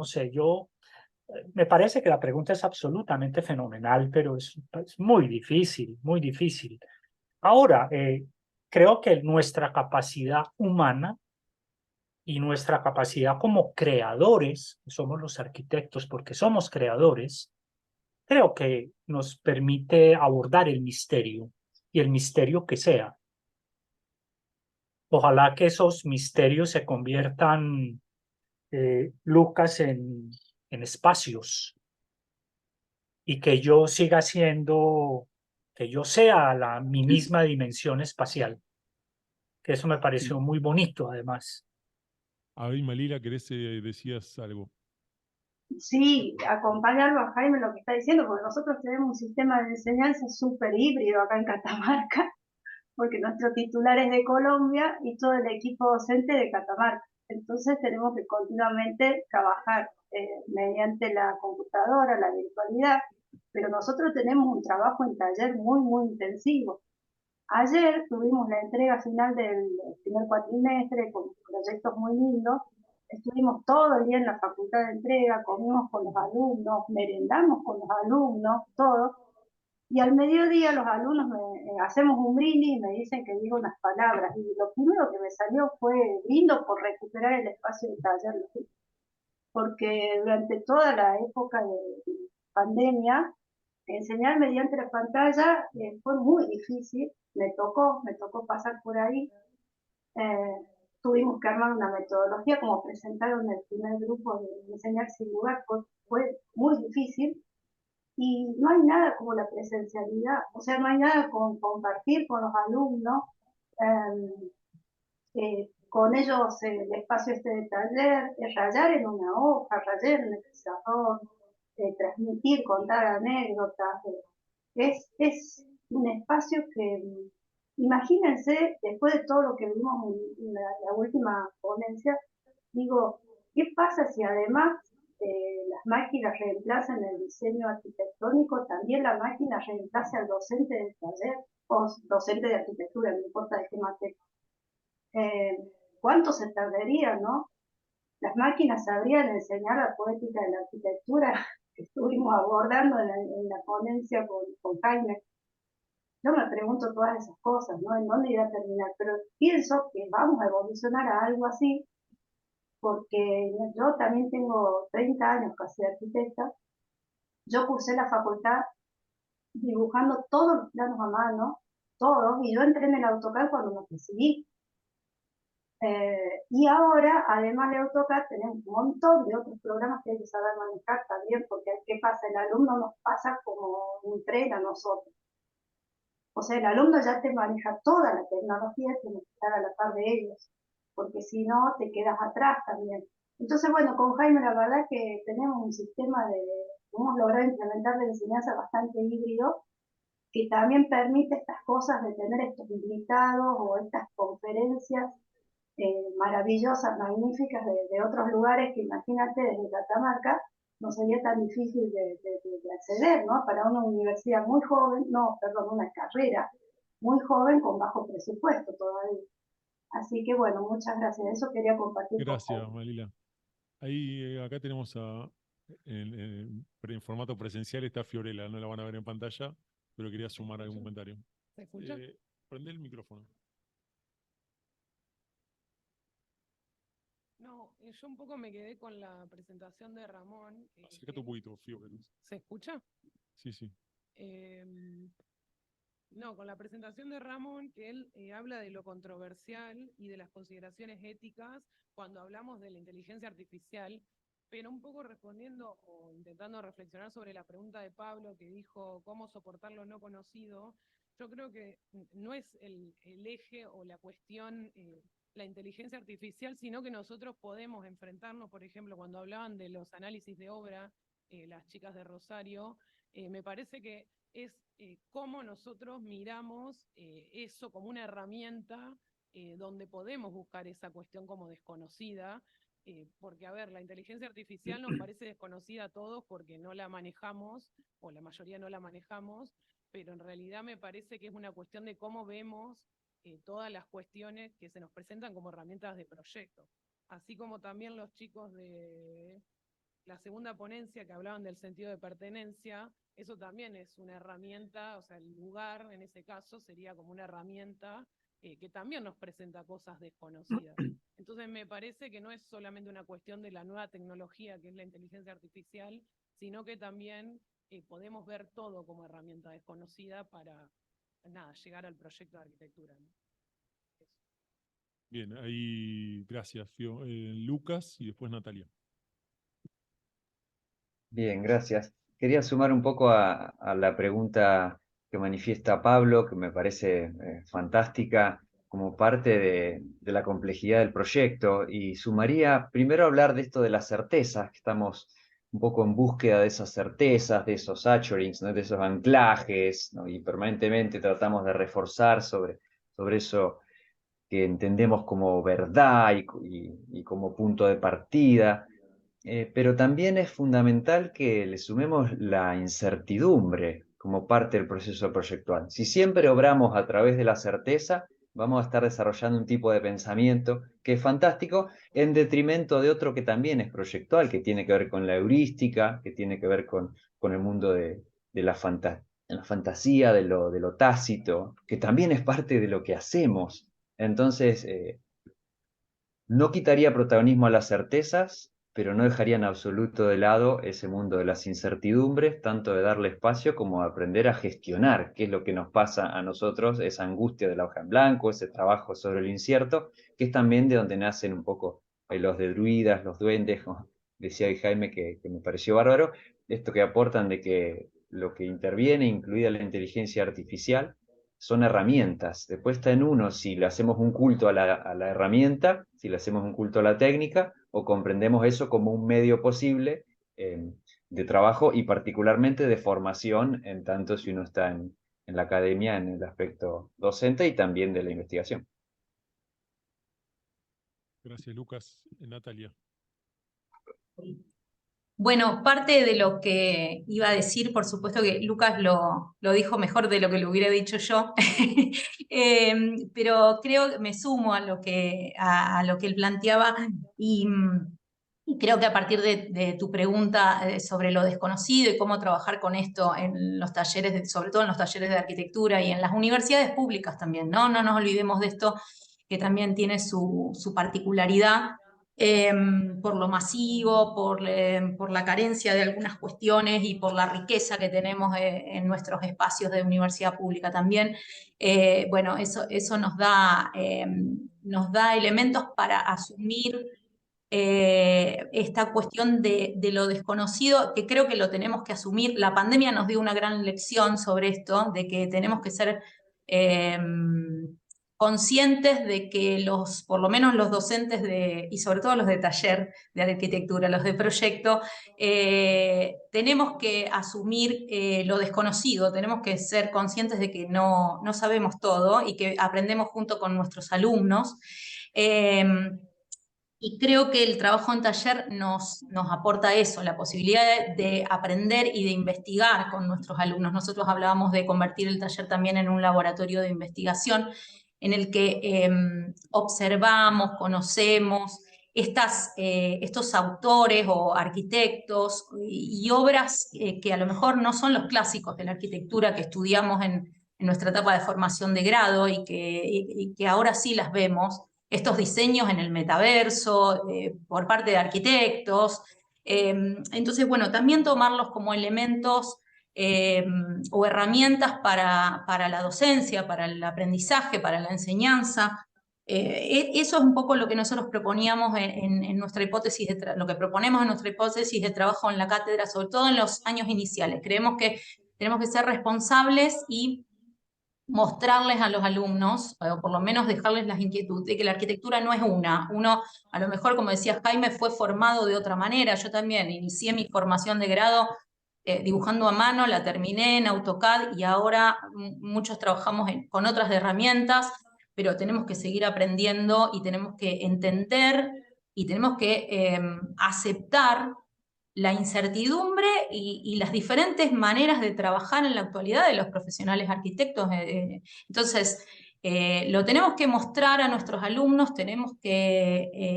me parece que la pregunta es absolutamente fenomenal, pero es muy difícil, muy difícil. Ahora, creo que nuestra capacidad humana y nuestra capacidad como creadores, somos los arquitectos porque somos creadores, creo que nos permite abordar el misterio, y el misterio que sea. Ojalá que esos misterios se conviertan, Lucas, en espacios, y que yo siga siendo, que yo sea mi misma dimensión espacial, que eso me pareció muy bonito, además. A ver, Malila, ¿querés decías algo? Sí, acompañarlo a Jaime en lo que está diciendo, porque nosotros tenemos un sistema de enseñanza súper híbrido acá en Catamarca, porque nuestro titular es de Colombia y todo el equipo docente de Catamarca. Entonces tenemos que continuamente trabajar mediante la computadora, la virtualidad, pero nosotros tenemos un trabajo en taller muy intensivo. Ayer tuvimos la entrega final del primer cuatrimestre con proyectos muy lindos. Estuvimos todo el día en la facultad de entrega, comimos con los alumnos, merendamos con los alumnos, todo. Y al mediodía los alumnos hacemos un brindis y me dicen que digo unas palabras. Y lo primero que me salió fue brindo por recuperar el espacio del taller, porque durante toda la época de pandemia, enseñar mediante la pantalla fue muy difícil, me tocó pasar por ahí. Tuvimos que armar una metodología, como presentaron el primer grupo de Enseñar sin lugar, fue muy difícil, y no hay nada como la presencialidad, o sea, no hay nada como compartir con los alumnos, con ellos el espacio este de taller, rayar en una hoja, rayar en el pizarrón, transmitir, contar anécdotas, es un espacio que, imagínense, después de todo lo que vimos en la última ponencia, digo, ¿qué pasa si además las máquinas reemplazan el diseño arquitectónico? También la máquina reemplaza al docente del taller, o docente de arquitectura, no importa de qué materia. ¿Cuánto se tardaría, no? Las máquinas sabrían enseñar la poética de la arquitectura que estuvimos abordando en la ponencia con Jaime. Yo me pregunto todas esas cosas, ¿no? ¿En dónde irá a terminar? Pero pienso que vamos a evolucionar a algo así, porque yo también tengo 30 años casi de arquitecta. Yo cursé la facultad dibujando todos los planos a mano, todos, y yo entré en el AutoCAD cuando me recibí. Y ahora, además de AutoCAD, tenemos un montón de otros programas que hay que saber manejar también, porque ¿qué pasa? El alumno nos pasa como un tren a nosotros. O sea, el alumno ya te maneja toda la tecnología, tienes que estar a la par de ellos, porque si no, te quedas atrás también. Entonces, bueno, con Jaime la verdad que tenemos un sistema hemos logrado implementar de enseñanza bastante híbrido, que también permite estas cosas de tener estos invitados o estas conferencias maravillosas, magníficas de otros lugares que imagínate desde Catamarca no sería tan difícil de acceder, ¿no? Para una universidad muy joven, no, perdón, una carrera muy joven con bajo presupuesto todavía. Así que bueno, muchas gracias. Eso quería compartir. Gracias, Malila. Ahí, acá tenemos en formato presencial está Fiorella, no la van a ver en pantalla, pero quería sumar algún comentario. ¿Se escucha? Prende el micrófono. No, yo un poco me quedé con la presentación de Ramón. Acércate un poquito, Fío. ¿Se escucha? Sí, sí. No, con la presentación de Ramón, que él habla de lo controversial y de las consideraciones éticas cuando hablamos de la inteligencia artificial, pero un poco respondiendo o intentando reflexionar sobre la pregunta de Pablo que dijo cómo soportar lo no conocido. Yo creo que no es el eje o la cuestión la inteligencia artificial, sino que nosotros podemos enfrentarnos, por ejemplo, cuando hablaban de los análisis de obra, las chicas de Rosario, me parece que es cómo nosotros miramos eso como una herramienta donde podemos buscar esa cuestión como desconocida, porque, a ver, la inteligencia artificial nos parece desconocida a todos porque no la manejamos, o la mayoría no la manejamos, pero en realidad me parece que es una cuestión de cómo vemos todas las cuestiones que se nos presentan como herramientas de proyecto. Así como también los chicos de la segunda ponencia que hablaban del sentido de pertenencia, eso también es una herramienta, o sea, el lugar en ese caso sería como una herramienta que también nos presenta cosas desconocidas. Entonces me parece que no es solamente una cuestión de la nueva tecnología que es la inteligencia artificial, sino que también podemos ver todo como herramienta desconocida para llegar al proyecto de arquitectura, ¿no? Bien, ahí gracias, Fío. Lucas y después Natalia. Bien, gracias. Quería sumar un poco a la pregunta que manifiesta Pablo, que me parece fantástica como parte de la complejidad del proyecto, y sumaría primero hablar de esto de las certezas, que estamos un poco en búsqueda de esas certezas, de esos anchorings, ¿no? De esos anclajes, ¿no? Y permanentemente tratamos de reforzar sobre eso que entendemos como verdad y como punto de partida. Pero también es fundamental que le sumemos la incertidumbre como parte del proceso proyectual. Si siempre obramos a través de la certeza, vamos a estar desarrollando un tipo de pensamiento que es fantástico, en detrimento de otro que también es proyectual, que tiene que ver con la heurística, que tiene que ver con el mundo de la fantasía, de lo tácito, que también es parte de lo que hacemos. Entonces, no quitaría protagonismo a las certezas, pero no dejaría en absoluto de lado ese mundo de las incertidumbres, tanto de darle espacio como de aprender a gestionar qué es lo que nos pasa a nosotros, esa angustia de la hoja en blanco, ese trabajo sobre lo incierto, que es también de donde nacen un poco los de druidas, los duendes, como decía hoy Jaime, que me pareció bárbaro, esto que aportan de que lo que interviene, incluida la inteligencia artificial, son herramientas. Después está en uno si le hacemos un culto a la herramienta, si le hacemos un culto a la técnica, o comprendemos eso como un medio posible de trabajo y particularmente de formación, en tanto si uno está en la academia, en el aspecto docente y también de la investigación. Gracias, Lucas. Natalia. Bueno, parte de lo que iba a decir, por supuesto que Lucas lo dijo mejor de lo que lo hubiera dicho yo, pero creo que me sumo a lo que él planteaba y creo que a partir de tu pregunta sobre lo desconocido y cómo trabajar con esto en los talleres, sobre todo en los talleres de arquitectura y en las universidades públicas también, ¿no? No nos olvidemos de esto, que también tiene su particularidad. Por lo masivo, por la carencia de algunas cuestiones y por la riqueza que tenemos en nuestros espacios de universidad pública también. Bueno, eso nos da elementos para asumir esta cuestión de lo desconocido, que creo que lo tenemos que asumir. La pandemia nos dio una gran lección sobre esto, de que tenemos que ser conscientes de que por lo menos los docentes y sobre todo los de taller de arquitectura, los de proyecto, tenemos que asumir lo desconocido, tenemos que ser conscientes de que no sabemos todo y que aprendemos junto con nuestros alumnos. Y creo que el trabajo en taller nos aporta eso, la posibilidad de aprender y de investigar con nuestros alumnos. Nosotros hablábamos de convertir el taller también en un laboratorio de investigación en el que observamos, conocemos estos autores o arquitectos y obras que a lo mejor no son los clásicos de la arquitectura que estudiamos en nuestra etapa de formación de grado y que ahora sí las vemos. Estos diseños en el metaverso por parte de arquitectos. Entonces, bueno, también tomarlos como elementos o herramientas para la docencia, para el aprendizaje, para la enseñanza. Eso es un poco lo que nosotros proponíamos en nuestra hipótesis, lo que proponemos en nuestra hipótesis de trabajo en la cátedra, sobre todo en los años iniciales. Creemos que tenemos que ser responsables y mostrarles a los alumnos, o por lo menos dejarles las inquietudes, de que la arquitectura no es uno, a lo mejor, como decía Jaime, fue formado de otra manera. Yo también inicié mi formación de grado dibujando a mano, la terminé en AutoCAD y ahora muchos trabajamos con otras herramientas, pero tenemos que seguir aprendiendo y tenemos que entender y tenemos que aceptar la incertidumbre y las diferentes maneras de trabajar en la actualidad de los profesionales arquitectos. Entonces, lo tenemos que mostrar a nuestros alumnos,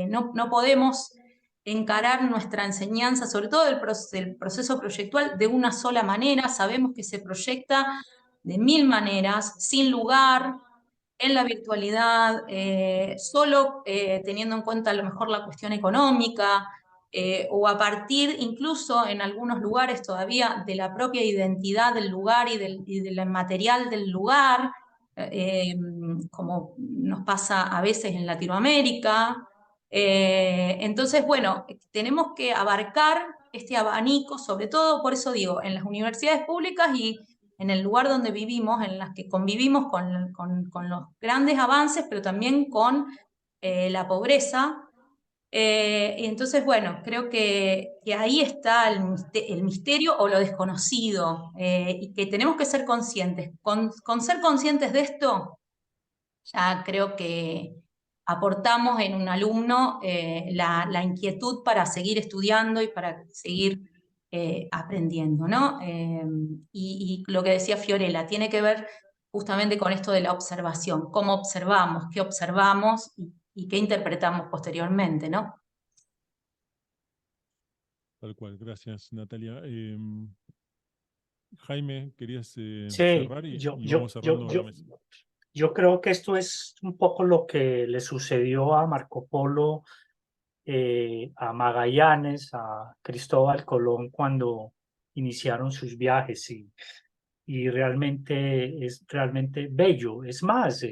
no podemos encarar nuestra enseñanza, sobre todo el proceso proyectual, de una sola manera. Sabemos que se proyecta de 1000 maneras, sin lugar, en la virtualidad, solo teniendo en cuenta a lo mejor la cuestión económica, o a partir incluso en algunos lugares todavía de la propia identidad del lugar y del material del lugar, como nos pasa a veces en Latinoamérica. Entonces, bueno, tenemos que abarcar este abanico, sobre todo, por eso digo, en las universidades públicas y en el lugar donde vivimos, en las que convivimos con los grandes avances, pero también con la pobreza. Entonces, bueno, creo que ahí está el misterio o lo desconocido, y que tenemos que ser conscientes. Con ser conscientes de esto, ya creo que aportamos en un alumno la inquietud para seguir estudiando y para seguir aprendiendo, ¿no? Y lo que decía Fiorella, tiene que ver justamente con esto de la observación, cómo observamos, qué observamos y qué interpretamos posteriormente, ¿no? Tal cual, gracias Natalia. Jaime, ¿querías Sí, cerrar y vamos cerrando la mesa? yo creo que esto es un poco lo que le sucedió a Marco Polo a Magallanes, a Cristóbal Colón cuando iniciaron sus viajes y realmente es realmente bello. Es más,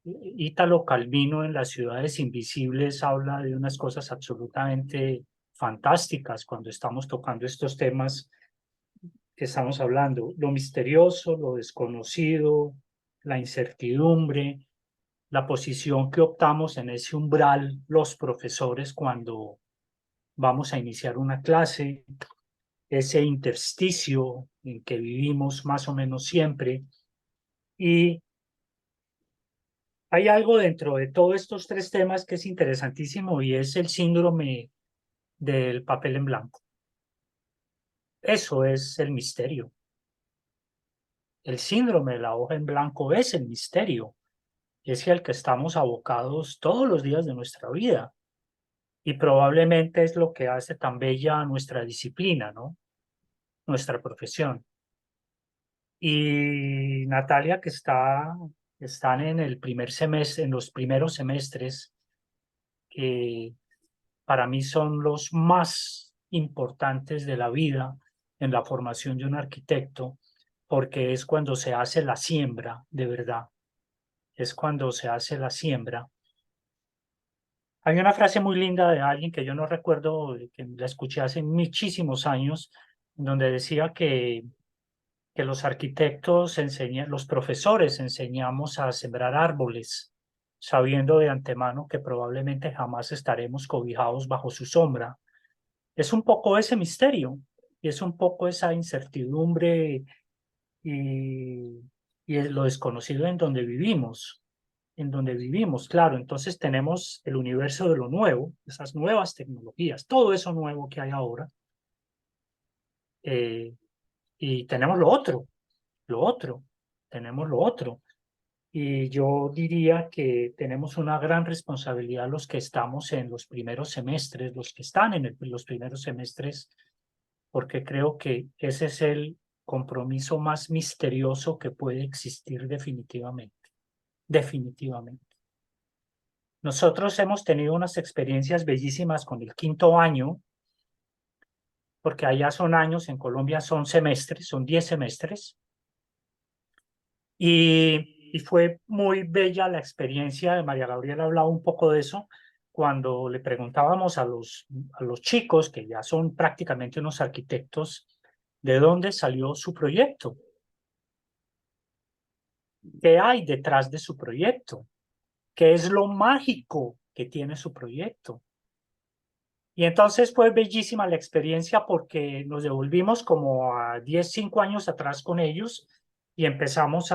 Ítalo Calvino en Las ciudades invisibles habla de unas cosas absolutamente fantásticas cuando estamos tocando estos temas que estamos hablando, lo misterioso, lo desconocido, la incertidumbre, la posición que optamos en ese umbral los profesores cuando vamos a iniciar una clase, ese intersticio en que vivimos más o menos siempre. Y hay algo dentro de todos estos tres temas que es interesantísimo y es el síndrome del papel en blanco. Eso es el misterio. El síndrome de la hoja en blanco es el misterio. Es el que estamos abocados todos los días de nuestra vida. Y probablemente es lo que hace tan bella nuestra disciplina, ¿no? Nuestra profesión. Y Natalia, que están en el primer semestre, en los primeros semestres, que para mí son los más importantes de la vida en la formación de un arquitecto, porque es cuando se hace la siembra, de verdad. Es cuando se hace la siembra. Hay una frase muy linda de alguien que yo no recuerdo, que la escuché hace muchísimos años, donde decía que los arquitectos enseñan, los profesores enseñamos a sembrar árboles, sabiendo de antemano que probablemente jamás estaremos cobijados bajo su sombra. Es un poco ese misterio, y es un poco esa incertidumbre y lo desconocido en donde vivimos. Claro, entonces tenemos el universo de lo nuevo, esas nuevas tecnologías, todo eso nuevo que hay ahora, y tenemos tenemos lo otro. Y yo diría que tenemos una gran responsabilidad los que estamos en los primeros semestres, los que están en los primeros semestres, porque creo que ese es el compromiso más misterioso que puede existir definitivamente. Definitivamente. Nosotros hemos tenido unas experiencias bellísimas con el quinto año, porque allá son años, en Colombia son semestres, son 10 semestres. Y fue muy bella la experiencia de María Gabriela, hablaba un poco de eso, cuando le preguntábamos a los chicos, que ya son prácticamente unos arquitectos, de dónde salió su proyecto. ¿Qué hay detrás de su proyecto? ¿Qué es lo mágico que tiene su proyecto? Y entonces fue bellísima la experiencia porque nos devolvimos como a 5 años atrás con ellos y empezamos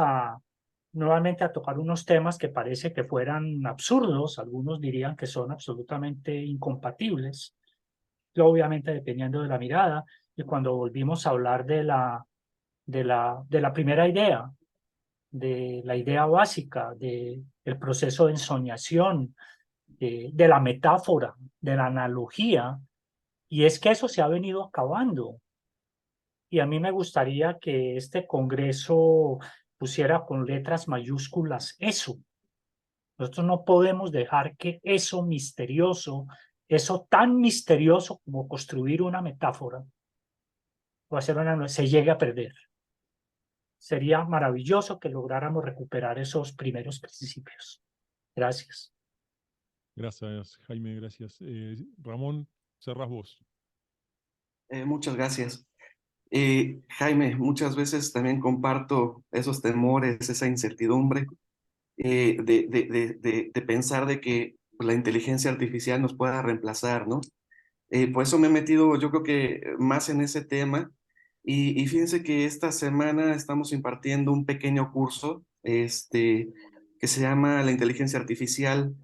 nuevamente a tocar unos temas que parece que fueran absurdos, algunos dirían que son absolutamente incompatibles, obviamente dependiendo de la mirada, y cuando volvimos a hablar de la primera idea, de la idea básica, del proceso de ensoñación, de la metáfora, de la analogía, y es que eso se ha venido acabando. Y a mí me gustaría que este Congreso pusiera con letras mayúsculas eso. Nosotros no podemos dejar que eso misterioso, eso tan misterioso como construir una metáfora o hacer se llegue a perder. Sería maravilloso que lográramos recuperar esos primeros principios. Gracias. Gracias, Jaime, gracias. Ramón, cerrás vos. Muchas gracias. Jaime, muchas veces también comparto esos temores, esa incertidumbre de pensar de que la inteligencia artificial nos pueda reemplazar, ¿no? Por eso me he metido, yo creo que más en ese tema. Y fíjense que esta semana estamos impartiendo un pequeño curso que se llama La inteligencia artificial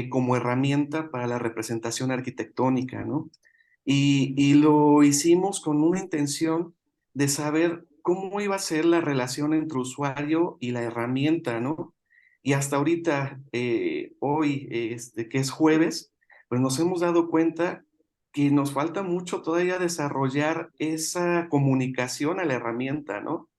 como herramienta para la representación arquitectónica, ¿no? Y lo hicimos con una intención de saber cómo iba a ser la relación entre usuario y la herramienta, ¿no? Y hasta ahorita, hoy, que es jueves, pues nos hemos dado cuenta que nos falta mucho todavía desarrollar esa comunicación a la herramienta, ¿no?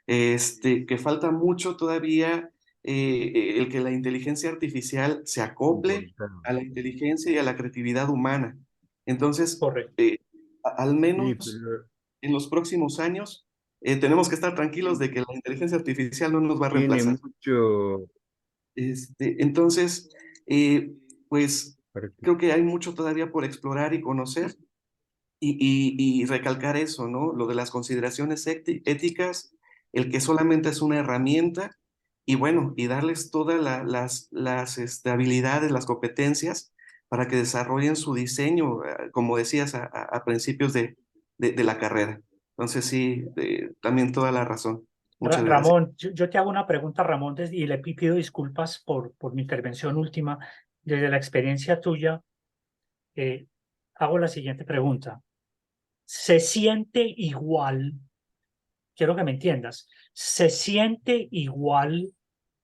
Que falta mucho todavía el que la inteligencia artificial se acople a la inteligencia y a la creatividad humana. Entonces, Correcto. al menos en los próximos años, tenemos que estar tranquilos de que la inteligencia artificial no nos va a reemplazar. Entonces, pues creo que hay mucho todavía por explorar y conocer y recalcar eso, ¿no? Lo de las consideraciones éticas, el que solamente es una herramienta y bueno, y darles todas las habilidades, las competencias para que desarrollen su diseño, como decías, a principios de la carrera. Entonces sí, también toda la razón. Muchas gracias. Ramón, yo te hago una pregunta, Ramón, y le pido disculpas por mi intervención última. Desde la experiencia tuya, hago la siguiente pregunta. ¿Se siente igual? Quiero que me entiendas. ¿Se siente igual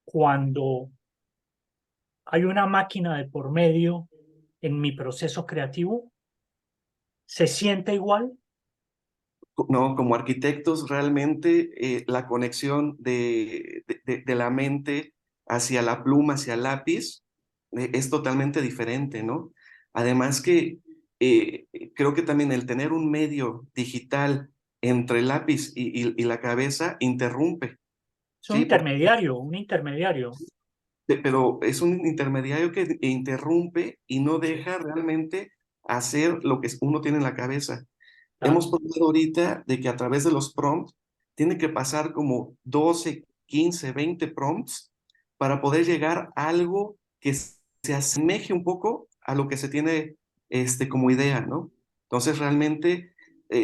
cuando hay una máquina de por medio en mi proceso creativo? ¿Se siente igual? No, como arquitectos realmente la conexión de la mente hacia la pluma, hacia el lápiz, es totalmente diferente, ¿no? Además que creo que también el tener un medio digital entre el lápiz y la cabeza interrumpe. Es un intermediario, un intermediario. Pero es un intermediario que interrumpe y no deja realmente hacer lo que uno tiene en la cabeza. Hemos probado ahorita de que a través de los prompts tiene que pasar como 12, 15, 20 prompts para poder llegar a algo que se asemeje un poco a lo que se tiene como idea, ¿no? Entonces realmente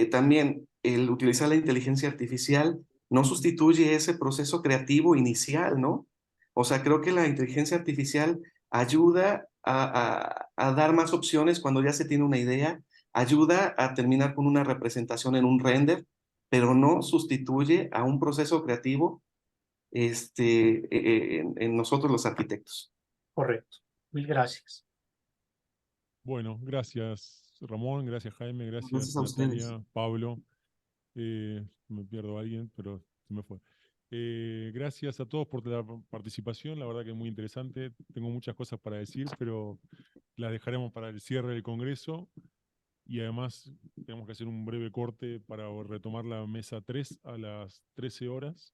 también el utilizar la inteligencia artificial no sustituye ese proceso creativo inicial, ¿no? O sea, creo que la inteligencia artificial ayuda a dar más opciones cuando ya se tiene una idea, ayuda a terminar con una representación en un render, pero no sustituye a un proceso creativo en nosotros los arquitectos. Correcto. Mil gracias. Bueno, gracias Ramón, gracias Jaime, gracias a ustedes. Natalia, Pablo. Me pierdo a alguien, pero se me fue. Gracias a todos por la participación, la verdad que es muy interesante. Tengo muchas cosas para decir, pero las dejaremos para el cierre del Congreso. Y además tenemos que hacer un breve corte para retomar la mesa 3 a las 13 horas.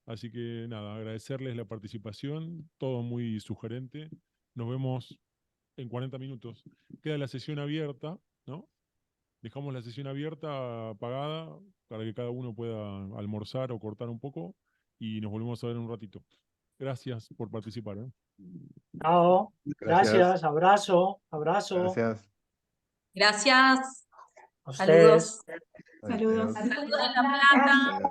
Así que nada, agradecerles la participación, todo muy sugerente. Nos vemos en 40 minutos. Queda la sesión abierta, ¿no? Dejamos la sesión abierta, apagada, para que cada uno pueda almorzar o cortar un poco y nos volvemos a ver en un ratito. Gracias por participar. Chao. Gracias. Abrazo. Abrazo. Gracias. Gracias. A ustedes. Saludos. Adiós. Saludos de La Plata.